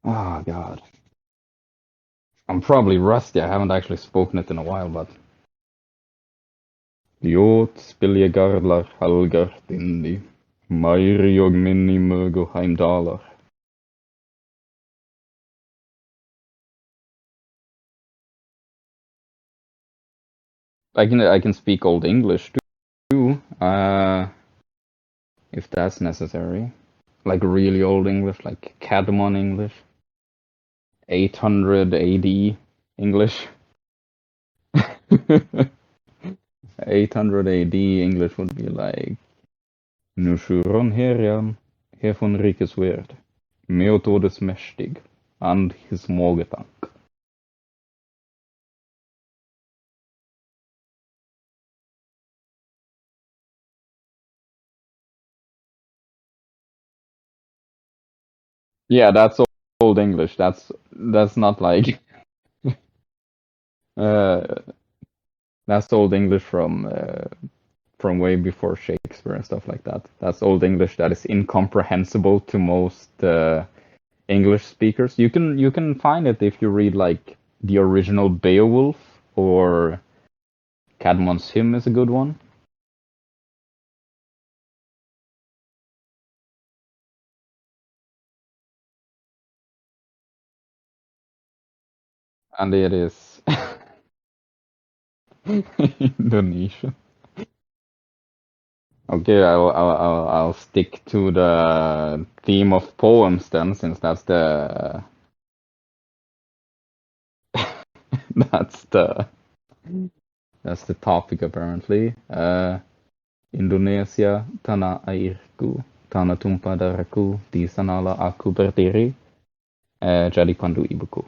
Oh God. I'm probably rusty. I haven't actually spoken it in a while, but Jot spiljegarlar halgart indi. Mairjog minni mögo heimdalar. I can speak Old English too, if that's necessary. Like really Old English, like Cadmon English, 800 AD English. 800 AD English would be like Nushuron herjan, her von rikes word, Meotodes mästig, and his mågetank. Yeah, that's Old English. That's not like uh, that's Old English from way before Shakespeare and stuff like that. That's Old English that is incomprehensible to most English speakers. You can find it if you read like the original Beowulf, or Cadmon's Hymn is a good one. And it is Indonesian. Okay, I'll stick to the theme of poems then, since that's the that's the topic apparently. Indonesia, tanah airku, tanah tumpah darahku, di sanalah aku berdiri, jadi pandu ibuku.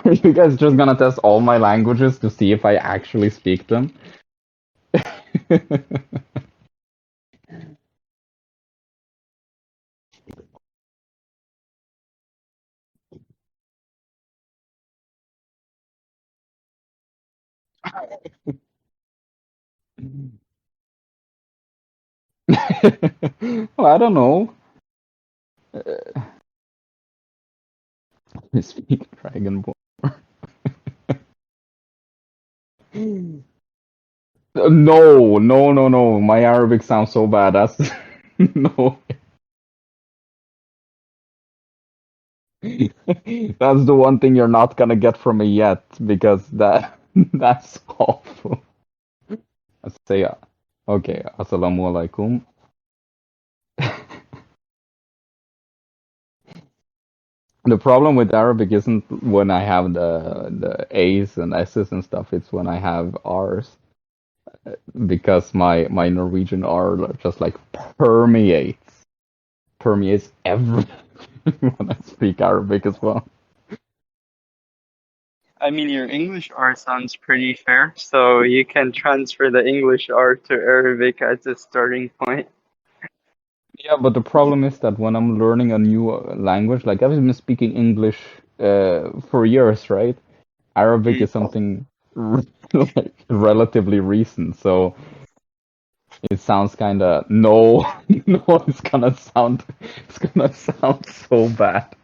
Are you guys just gonna test all my languages to see if I actually speak them? Well, I don't know. I speak Dragonborn. No. My Arabic sounds so bad. That's no. That's the one thing you're not gonna get from me yet, because that's awful. Let's say, okay, assalamu alaikum. The problem with Arabic isn't when I have the A's and S's and stuff, it's when I have R's. Because my Norwegian R just like permeates everything when I speak Arabic as well. I mean, your English R sounds pretty fair, so you can transfer the English R to Arabic as a starting point. Yeah, but the problem is that when I'm learning a new language, like I've been speaking English for years, right? Arabic is something like relatively recent, so it sounds kind of no, it's gonna sound so bad.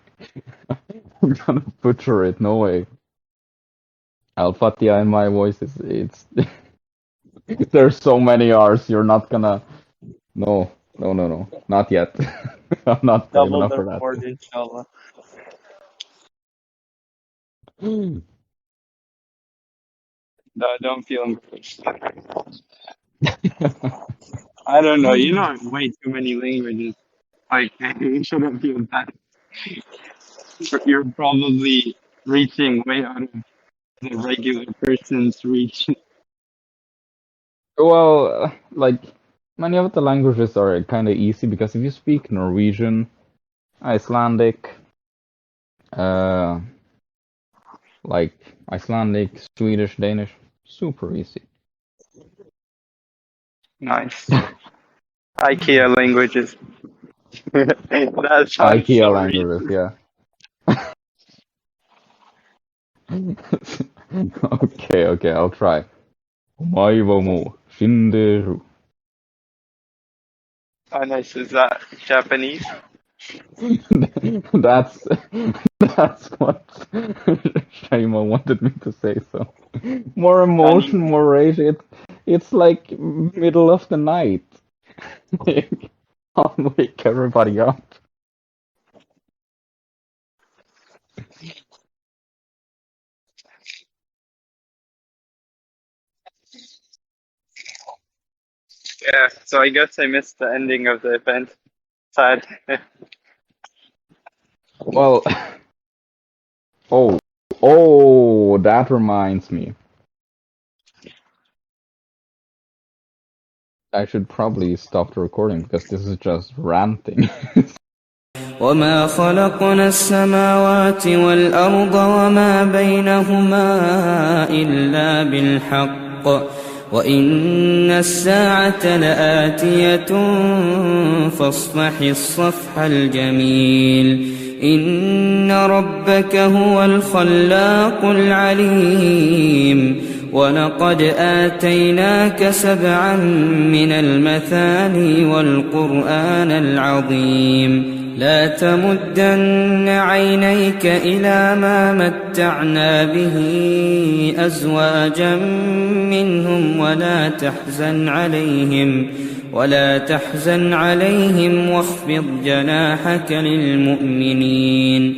I'm gonna butcher it. No way. Al-Fatiha in my voice it's there's so many R's. You're not gonna. No, not yet. I'm not brave Double enough the for that. reward, inshallah. No, don't feel embarrassed. I don't know. You know way too many languages. Like, you shouldn't feel bad. You're probably reaching way out of the regular person's reach. Well, like many of the languages are kind of easy because if you speak Norwegian, Icelandic, like Icelandic, Swedish, Danish, super easy. Nice. IKEA languages. That sounds IKEA so languages, real. yeah. Okay, I'll try. Omae wa mo shinderu. Oh, nice. Is that Japanese? That's what Shaima wanted me to say. So more emotion, more rage. It's like middle of the night. I'll wake everybody up. Yeah, so I guess I missed the ending of the event. Sad. Well, that reminds me. I should probably stop the recording because this is just ranting. وما خلقنا السماوات والأرض وما بينهما إلا بالحق وإن الساعة لآتية فاصفح الصفح الجميل إن ربك هو الخلاق العليم ولقد آتيناك 7 من المثاني والقرآن العظيم لا تمدن عينيك إلى ما متعنا به أزواجا منهم ولا تحزن عليهم واخفض جناحك للمؤمنين